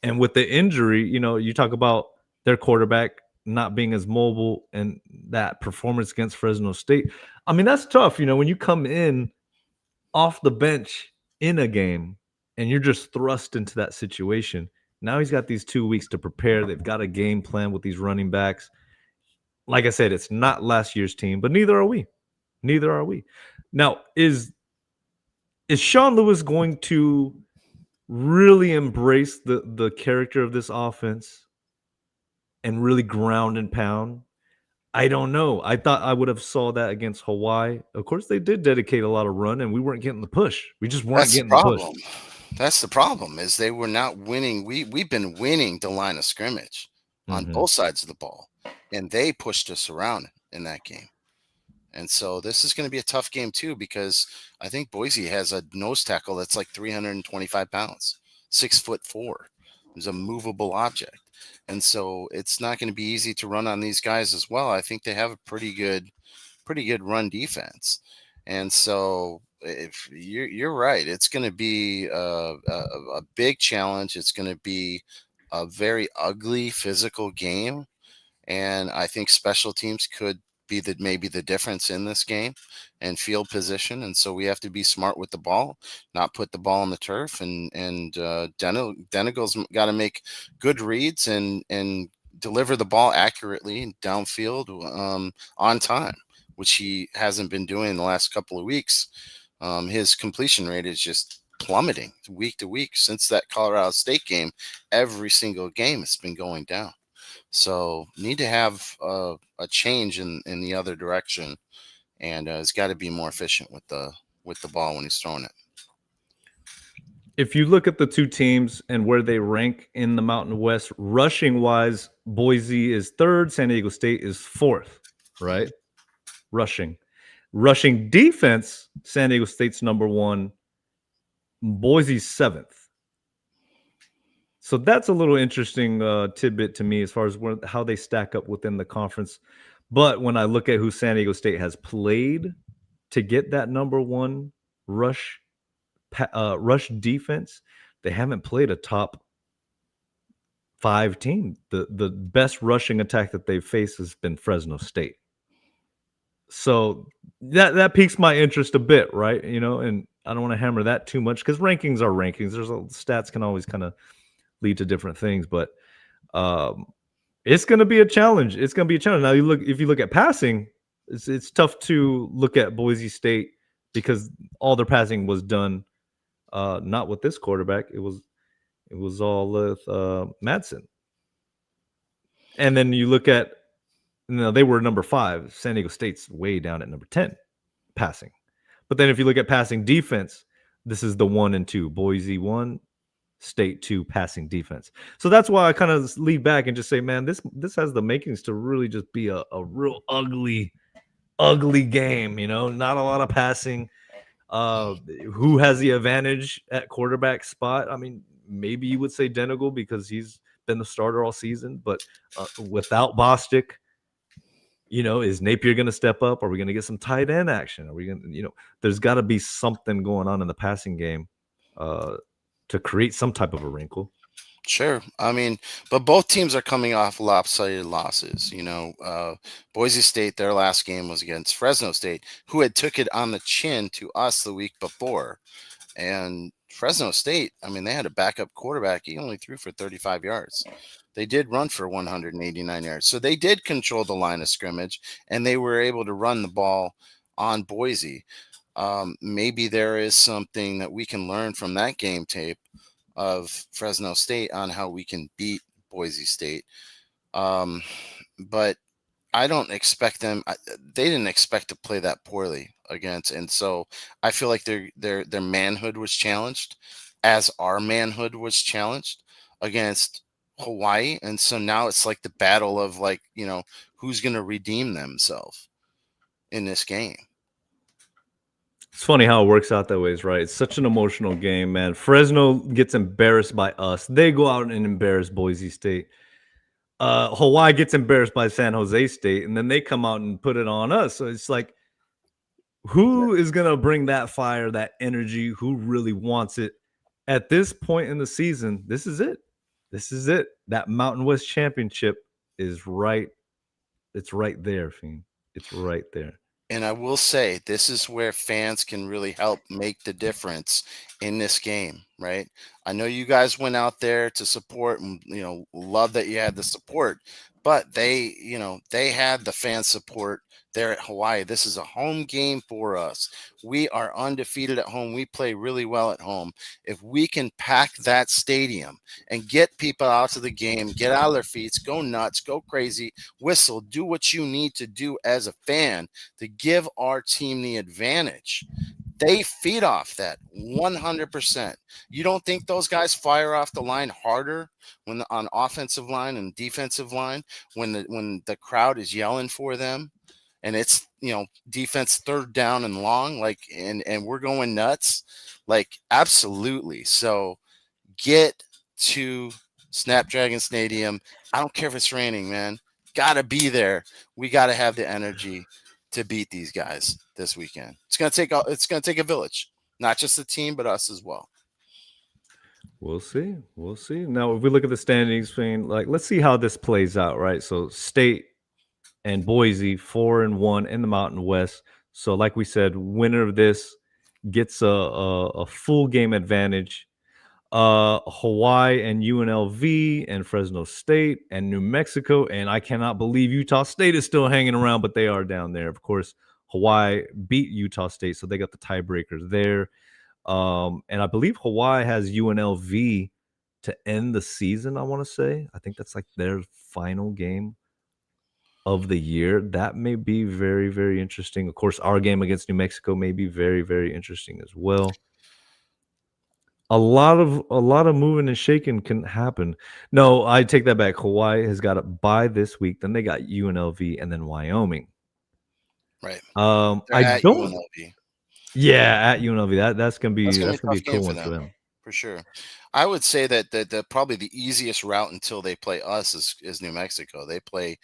And with the injury, you talk about their quarterback not being as mobile and that performance against Fresno State. I mean, that's tough. When you come in off the bench in a game and you're just thrust into that situation. Now he's got these 2 weeks to prepare. They've got a game plan with these running backs. Like I said, it's not last year's team, but neither are we. Neither are we. Now, is Sean Lewis going to really embrace the character of this offense and really ground and pound? I don't know. I thought I would have saw that against Hawaii. Of course, they did dedicate a lot of run, and we weren't getting the push. We just weren't getting the push. That's the problem, is they were not winning. We've been winning the line of scrimmage on both sides of the ball, and they pushed us around in that game. And so this is going to be a tough game too, because I think Boise has a nose tackle that's like 325 pounds, 6'4". He's a movable object. And so it's not going to be easy to run on these guys as well. I think they have a pretty good run defense. And so if you're right, it's going to be a big challenge. It's going to be a very ugly physical game. And I think special teams could be maybe the difference in this game, and field position. And so we have to be smart with the ball, not put the ball on the turf. And Denegal's got to make good reads and deliver the ball accurately downfield on time, which he hasn't been doing the last couple of weeks. His completion rate is just plummeting week to week since that Colorado State game. Every single game it's been going down. So need to have a change in the other direction, and it's got to be more efficient with the ball when he's throwing it. If you look at the two teams and where they rank in the Mountain West, rushing wise, Boise is 3rd, San Diego State is 4th, right? Rushing defense, San Diego State's number 1, Boise's 7th. So that's a little interesting tidbit to me as far as how they stack up within the conference. But when I look at who San Diego State has played to get that number 1 rush defense, they haven't played a top 5 team. The best rushing attack that they've faced has been Fresno State. So that piques my interest a bit, right? And I don't want to hammer that too much because rankings are rankings. Stats can always kind of lead to different things, but it's going to be a challenge. It's going to be a challenge. Now, if you look at passing, it's tough to look at Boise State because all their passing was done not with this quarterback. It was all with Madsen. And then you look at, they were number 5. San Diego State's way down at number 10 passing. But then if you look at passing defense, this is the 1 and 2. Boise 1, State 2 passing defense. So that's why I kind of lead back and just say, man, this has the makings to really just be a real ugly game. Not a lot of passing. Who has the advantage at quarterback spot? I mean, maybe you would say Denegal because he's been the starter all season, but without Bostic, is Napier going to step up? Are we going to get some tight end action? Are we going to, there's got to be something going on in the passing game to create some type of a wrinkle. Sure. I mean, but both teams are coming off lopsided losses. Boise State, their last game was against Fresno State, who had took it on the chin to us the week before. And Fresno State, I mean, they had a backup quarterback. He only threw for 35 yards. They did run for 189 yards. So they did control the line of scrimmage, and they were able to run the ball on Boise. Maybe there is something that we can learn from that game tape of Fresno State on how we can beat Boise State. But I don't expect them. They didn't expect to play that poorly against, and so I feel like their manhood was challenged, as our manhood was challenged against Hawaii, and so now it's like the battle of who's going to redeem themselves in this game. It's funny how it works out that way, right? It's such an emotional game, man. Fresno gets embarrassed by us. They go out and embarrass Boise State. Hawaii gets embarrassed by San Jose State, and then they come out and put it on us. So it's like, who is going to bring that fire, that energy? Who really wants it? At this point in the season, this is it. This is it. That Mountain West Championship is right. It's right there, Fiend. It's right there. And I will say, this is where fans can really help make the difference in this game, right? I know you guys went out there to support and, love that you had the support, but they had the fan support there at Hawaii. This is a home game for us. We are undefeated at home. We play really well at home. If we can pack that stadium and get people out to the game, get out of their feet, go nuts, go crazy, whistle, do what you need to do as a fan to give our team the advantage. They feed off that 100%. You don't think those guys fire off the line harder on offensive line and defensive line when the crowd is yelling for them? And it's, defense third down and long, and we're going nuts. Absolutely. So get to Snapdragon Stadium. I don't care if it's raining, man. Gotta be there. We gotta have the energy to beat these guys this weekend. It's gonna take a village, not just the team, but us as well. We'll see. We'll see. Now, if we look at the standings, let's see how this plays out, right? So State and Boise 4-1 in the Mountain West. So, like we said, winner of this gets a full game advantage. Hawaii and UNLV and Fresno State and New Mexico, and I cannot believe Utah State is still hanging around, but they are down there. Of course, Hawaii beat Utah State, so they got the tiebreakers there. And I believe Hawaii has UNLV to end the season, I want to say. I think that's like their final game of the year. That may be very, very interesting. Of course, our game against New Mexico may be very, very interesting as well. A lot of moving and shaking can happen. No, I take that back. Hawaii has got a bye this week. Then they got UNLV and then Wyoming. Right. I don't. UNLV. Yeah, at UNLV. That's gonna be a cool one for them. For sure. I would say that the probably the easiest route until they play us is New Mexico. They play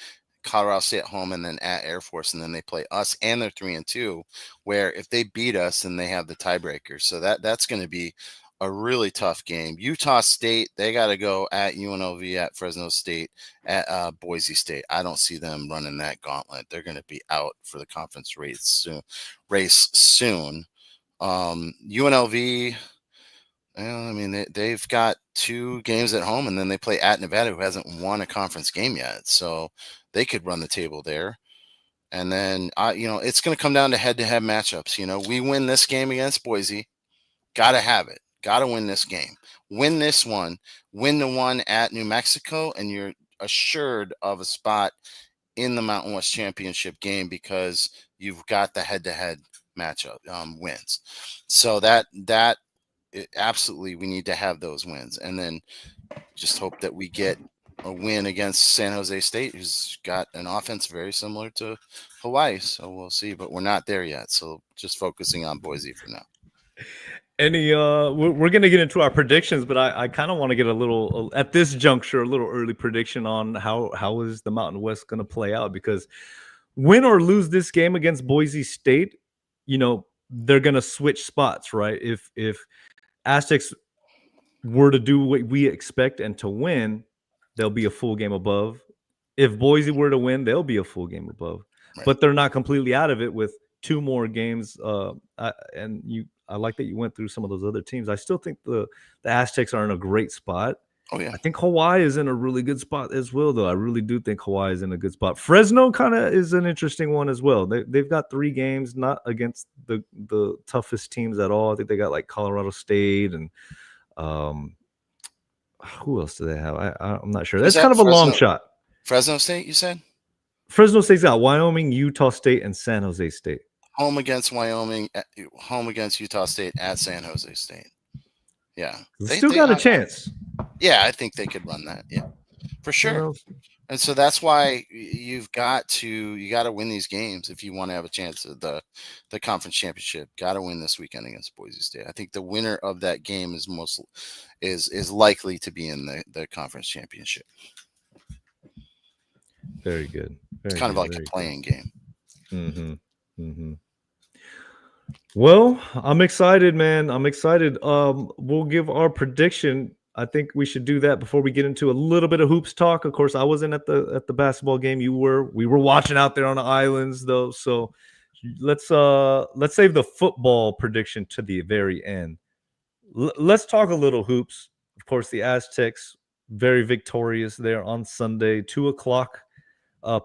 Colorado State at home and then at Air Force, and then they play us, and they're 3-2. Where if they beat us, then they have the tiebreaker. So that's going to be a really tough game. Utah State, they got to go at UNLV, at Fresno State, at Boise State. I don't see them running that gauntlet. They're going to be out for the conference race soon. UNLV, well, I mean, they've got 2 games at home, and then they play at Nevada, who hasn't won a conference game yet. So they could run the table there. And then, it's going to come down to head-to-head matchups. We win this game against Boise. Got to have it. Got to win this game. Win this one. Win the one at New Mexico, and you're assured of a spot in the Mountain West Championship game because you've got the head-to-head matchup wins. So absolutely, we need to have those wins, and then just hope that we get a win against San Jose State, who's got an offense very similar to Hawaii. So we'll see, but we're not there yet. So just focusing on Boise for now. We're gonna get into our predictions, but I kind of want to get a little at this juncture, a little early prediction on how is the Mountain West gonna play out, because win or lose this game against Boise State, they're gonna switch spots, right? If Aztecs were to do what we expect and to win, they'll be a full game above. If Boise were to win, they'll be a full game above. Right. But they're not completely out of it with 2 more games. I like that you went through some of those other teams. I still think the Aztecs are in a great spot. Oh yeah. I think Hawaii is in a really good spot as well, though. I really do think Hawaii is in a good spot. Fresno kind of is an interesting one as well. They've got 3 games, not against the toughest teams at all. I think they got like Colorado State and who else do they have? I'm not sure. That's kind of a long shot. Fresno State, you said? Fresno State's got Wyoming, Utah State, and San Jose State. Home against Wyoming, home against Utah State, at San Jose State. Yeah. They still got a chance. Yeah, I think they could run that. Yeah, for sure. And so that's why you got to win these games if you want to have a chance at the conference championship. Got to win this weekend against Boise State. I think the winner of that game is likely to be in the conference championship. Very good. It's kind of like a playing game. Mm-hmm. Mm-hmm. Well, I'm excited, man. I'm excited. We'll give our prediction. I think we should do that before we get into a little bit of hoops talk. Of course, I wasn't at the basketball game. You were. We were watching out there on the islands, though. So let's save the football prediction to the very end. Let's talk a little hoops. Of course, the Aztecs very victorious there on Sunday, 2:00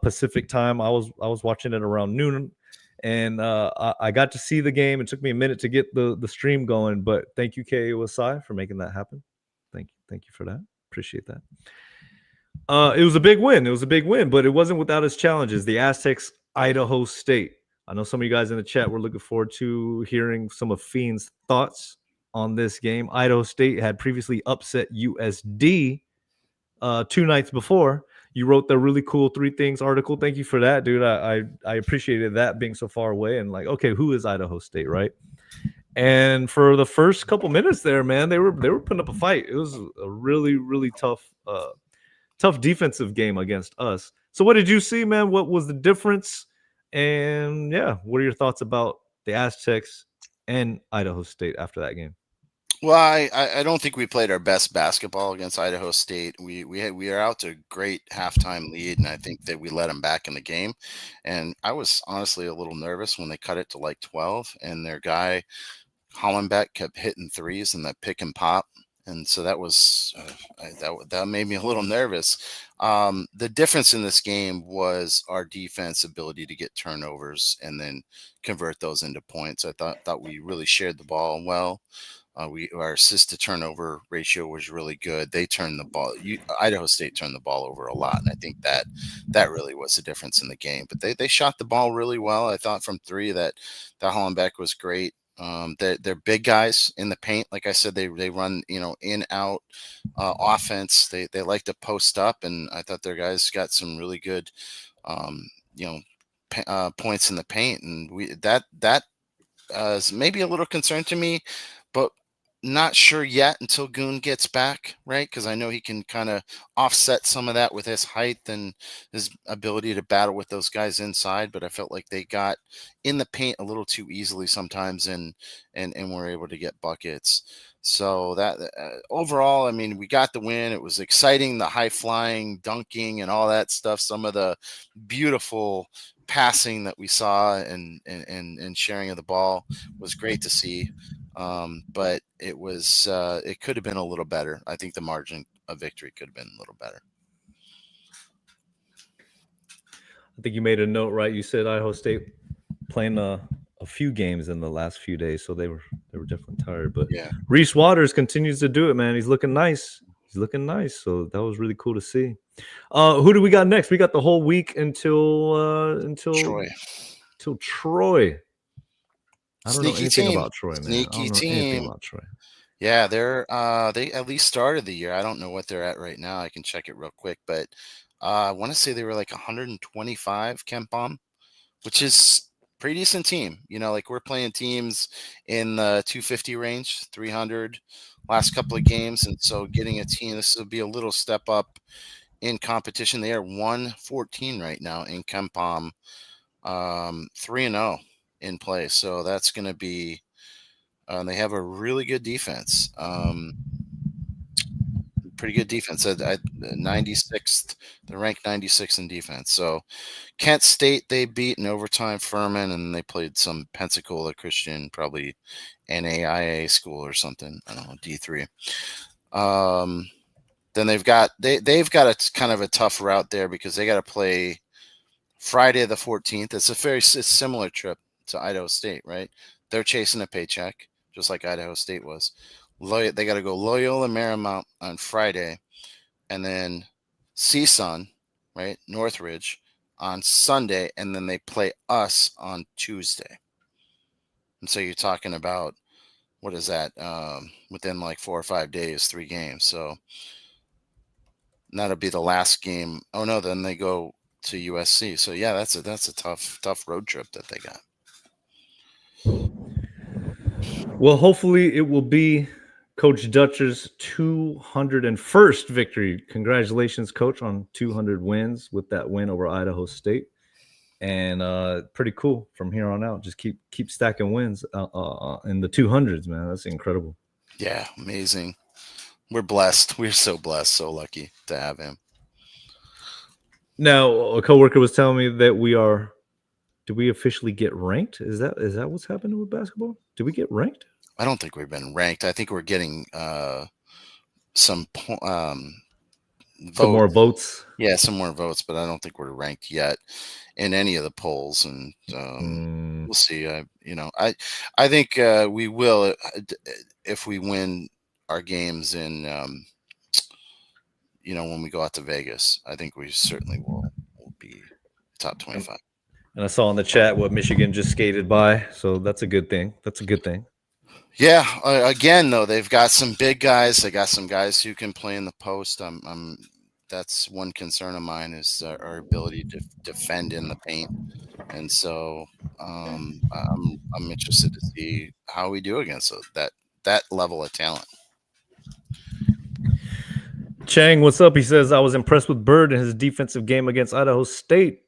Pacific time. I was watching it around noon. And I got to see the game. It took me a minute to get the stream going, but thank you, KOSI, for making that happen. Thank you for that. Appreciate that. It was a big win. It was a big win, but it wasn't without its challenges. The Aztecs, Idaho State. I know some of you guys in the chat were looking forward to hearing some of Fiend's thoughts on this game. Idaho State had previously upset USD 2 nights before. You wrote the really cool 3 things article. Thank you for that, dude. I appreciated that being so far away and like, okay, who is Idaho State, right? And for the first couple minutes there, man, they were putting up a fight. It was a really, really tough defensive game against us. So what did you see, man? What was the difference? And yeah, what are your thoughts about the Aztecs and Idaho State after that game? Well, I don't think we played our best basketball against Idaho State. We are out to a great halftime lead, and I think that we let them back in the game. And I was honestly a little nervous when they cut it to like 12, and their guy Hollenbeck kept hitting threes and that pick and pop, and so that was that made me a little nervous. The difference in this game was our defense ability to get turnovers and then convert those into points. I thought we really shared the ball well. Our assist to turnover ratio was really good. They turned the ball. Idaho State turned the ball over a lot, and I think that really was the difference in the game. But they shot the ball really well. I thought from 3 that Hollenbeck was great. They're big guys in the paint. Like I said, they run in out offense. They like to post up, and I thought their guys got some really good points in the paint. And that is maybe a little concern to me, but not sure yet until Goon gets back, right? Because I know he can kind of offset some of that with his height and his ability to battle with those guys inside. But I felt like they got in the paint a little too easily sometimes, and were able to get buckets. So that overall, I mean, we got the win. It was exciting, the high flying, dunking, and all that stuff. Some of the beautiful passing that we saw and sharing of the ball was great to see. But it could have been a little better. I think the margin of victory could have been a little better. I think you made a note, right? You said Idaho State playing a few games in the last few days, so they were definitely tired. But yeah, Reese Waters continues to do it, man. He's looking nice. So that was really cool to see. Who do we got next? We got the whole week until Troy. Till Troy. I don't know anything team. about Troy, man. Sneaky team. Anything about Troy. Yeah, they at least started the year. I don't know what they're at right now. I can check it real quick, but I want to say they were like 125 KenPom, which is pretty decent team. Like we're playing teams in the 250 range, 300 last couple of games, and so getting a team, this will be a little step up in competition. They are 114 right now in KenPom, 3-0 in play. So that's going to be. They have a really good defense. pretty good defense. 96th, they're ranked 96th in defense. So Kent State they beat in overtime, Furman, and they played some Pensacola Christian, probably NAIA school or something. I don't know, D3. Then they've got a kind of a tough route there because they got to play Friday the 14th. It's a very similar trip to Idaho State, right? They're chasing a paycheck, just like Idaho State was. They got to go Loyola Marymount on Friday, and then CSUN, right, Northridge on Sunday, and then they play us on Tuesday. And so you're talking about, what is that? Within like 4 or 5 days, 3 games. So that'll be the last game. Oh no, then they go to USC. So yeah, that's a tough road trip that they got. Well, hopefully it will be Coach Dutcher's 201st victory. Congratulations, Coach, on 200 wins with that win over Idaho State. And pretty cool from here on out. Just keep stacking wins in the 200s, man. That's incredible. Yeah, amazing. We're blessed. We're so blessed, so lucky to have him. Now, a coworker was telling me that do we officially get ranked? Is that what's happening with basketball? Do we get ranked? I don't think we've been ranked. I think we're getting some more votes. Yeah, some more votes, but I don't think we're ranked yet in any of the polls, and we'll see. I think we will if we win our games in when we go out to Vegas. I think we certainly will be top 25. And I saw in the chat what Michigan just skated by, so that's a good thing. Yeah. Again, though, they've got some big guys. They got some guys who can play in the post. That's one concern of mine is our ability to defend in the paint. And so I'm interested to see how we do against that level of talent. Chang, what's up? He says, I was impressed with Bird in his defensive game against Idaho State.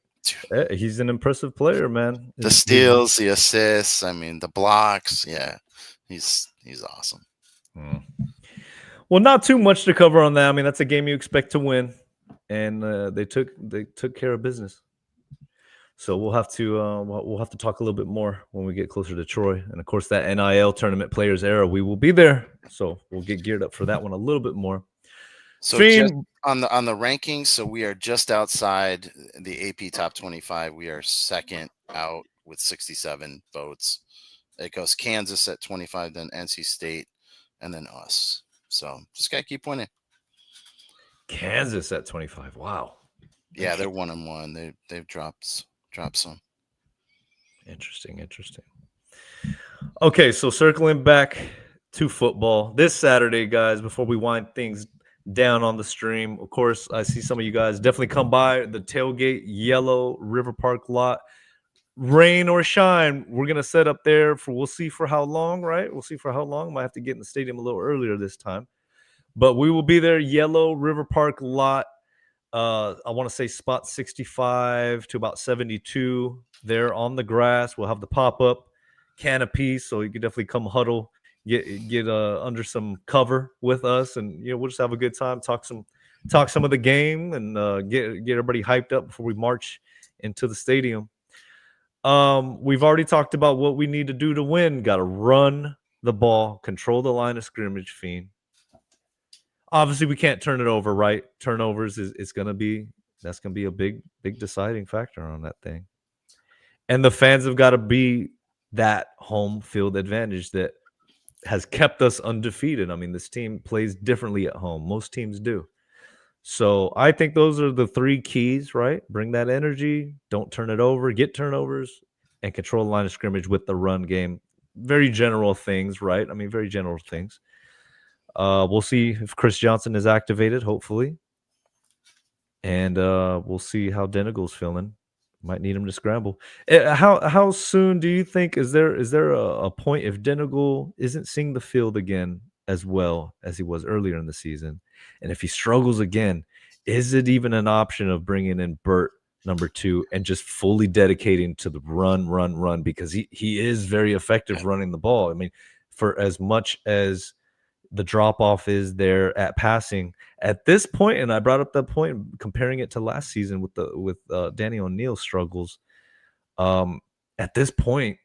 He's an impressive player, man. The steals, the assists, the blocks. Yeah, he's awesome. Well, not too much to cover on that. That's a game you expect to win, and they took care of business. So we'll have to talk a little bit more when we get closer to Troy, and of course that NIL tournament players era, we will be there. So we'll get geared up for that one a little bit more. So just on the rankings, so we are just outside the AP top 25. We are second out with 67 votes. It goes Kansas at 25, then NC State, and then us. So just gotta keep winning. Kansas at 25. Wow. Yeah, they're 1-1. They've dropped some. Interesting. Okay, so circling back to football this Saturday, guys, before we wind things down on the stream. Of course, I see some of you guys definitely come by the tailgate yellow River Park lot. Rain or shine, we're going to set up there we'll see for how long, right? We'll see for how long. Might have to get in the stadium a little earlier this time. But we will be there, yellow River Park lot. I want to say spot 65 to about 72 there on the grass. We'll have the pop-up canopy, so you can definitely come huddle, get under some cover with us, and we'll just have a good time, talk some of the game, and get everybody hyped up before we march into the stadium. We've already talked about what we need to do to win. Got to run the ball, control the line of scrimmage, Fiend. Obviously, we can't turn it over, right? Turnovers that's gonna be a big deciding factor on that thing. And the fans have got to be that home field advantage that has kept us undefeated. This team plays differently at home. Most teams do. So I think those are the 3 keys, right? Bring that energy, don't turn it over, get turnovers, and control the line of scrimmage with the run game. Very general things, right? Very general things. We'll see if Chris Johnson is activated, hopefully. And we'll see how Denigle's feeling. Might need him to scramble. How soon do you think, is there a point if Denigle isn't seeing the field again as well as he was earlier in the season, and if he struggles again, is it even an option of bringing in Burt number 2 and just fully dedicating to the run, because he is very effective running the ball. For as much as the drop off is there at passing at this point. And I brought up that point, comparing it to last season with Danny O'Neill's struggles. At this point,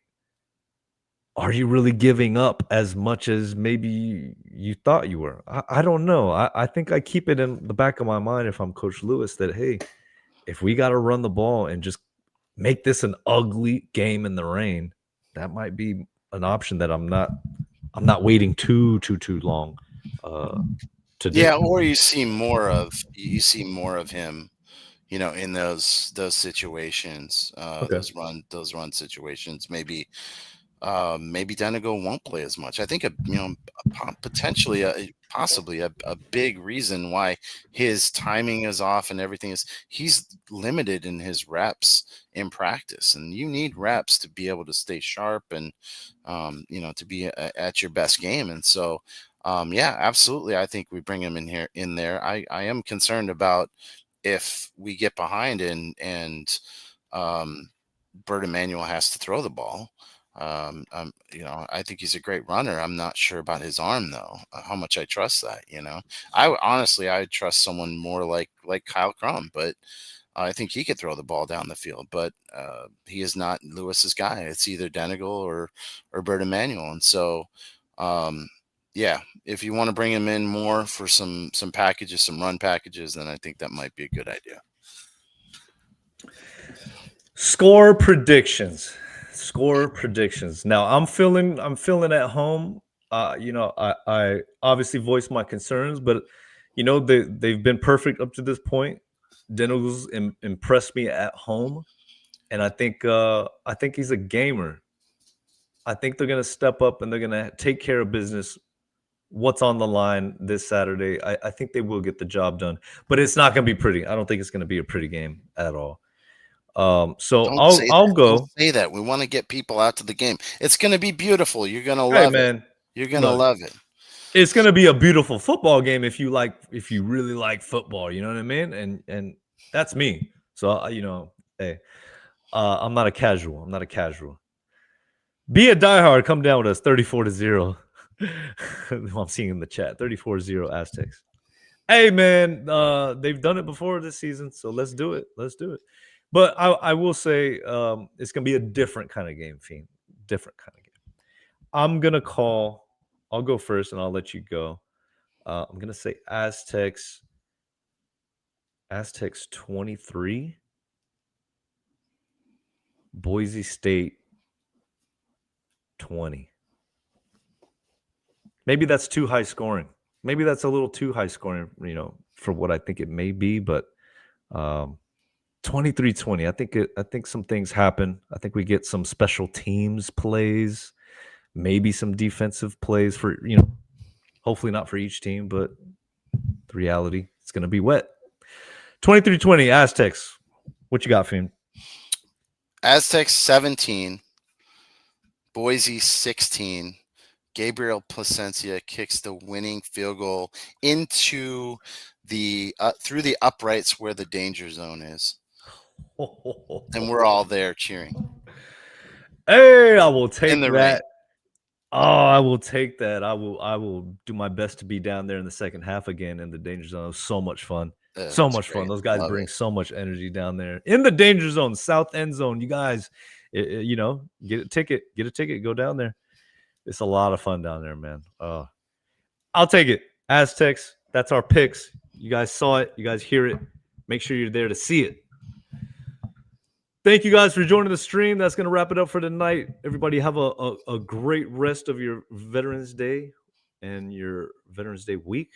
are you really giving up as much as maybe you thought you were? I don't know. I think I keep it in the back of my mind if I'm Coach Lewis that, hey, if we got to run the ball and just make this an ugly game in the rain, that might be an option that I'm not waiting too long to do. Yeah, or you see more of him, in those situations, Okay. those run situations. Maybe Denego won't play as much. I think possibly a big reason why his timing is off and everything is he's limited in his reps in practice, and you need reps to be able to stay sharp and to be at your best game. And so yeah, absolutely, I think we bring him in there. I am concerned about if we get behind and Bert Emanuel has to throw the ball. I think he's a great runner. I'm not sure about his arm though. How much I trust that. I trust someone more like Kyle Crum, but I think he could throw the ball down the field. But he is not Lewis's guy. It's either Denegal or Bert Emanuel, and so yeah, if you want to bring him in more for some packages, some run packages, then I think that might be a good idea. Score predictions. Now I'm feeling at home. I obviously voiced my concerns, but they've been perfect up to this point. Denzel's impressed me at home, and I think he's a gamer. I think they're gonna step up and they're gonna take care of business. What's on the line this Saturday? I think they will get the job done, but it's not gonna be pretty. I don't think it's gonna be a pretty game at all. So I'll go. Don't say that. We want to get people out to the game. It's going to be beautiful. You're going to love it. You're going to love it. It's going to be a beautiful football game if you really like football. You know what I mean? And that's me. So hey, I'm not a casual. Be a diehard. Come down with us. 34-0. I'm seeing in the chat. 34-0 Aztecs. Hey man, they've done it before this season, so let's do it. But I will say it's going to be a different kind of game, Fiend. Different kind of game. I'll go first and I'll let you go. I'm going to say Aztecs 23. Boise State 20. Maybe that's too high scoring. Maybe that's a little too high scoring, for what I think it may be, but 23-20. I think some things happen. I think we get some special teams plays, maybe some defensive plays for, hopefully not for each team, but the reality, it's going to be wet. 23-20 Aztecs. What you got, Fiend? Aztecs 17, Boise 16. Gabriel Placencia kicks the winning field goal into the through the uprights where the danger zone is. And we're all there cheering. Hey, I will take that. Rain. Oh, I will take that. I will do my best to be down there in the second half again in the danger zone. It was so much fun. So much fun. Those guys bring so much energy down there in the danger zone, south end zone. You guys, get a ticket. Go down there. It's a lot of fun down there, man. I'll take it. Aztecs, that's our picks. You guys saw it. You guys hear it. Make sure you're there to see it. Thank you guys for joining the stream. That's going to wrap it up for tonight. Everybody have a great rest of your Veterans Day and your Veterans Day week.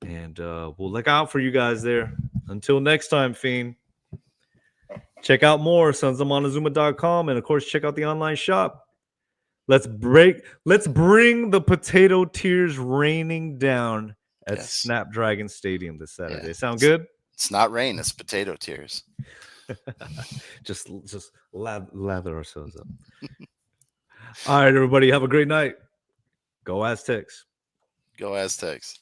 And we'll look out for you guys there. Until next time, Fiend. Check out more, sonsofmontezuma.com. And, of course, check out the online shop. Let's bring the potato tears raining down at Snapdragon Stadium this Saturday. Sound good? It's not rain, it's potato tears. just lather ourselves up. All right, everybody, have a great night. Go Aztecs. Go Aztecs.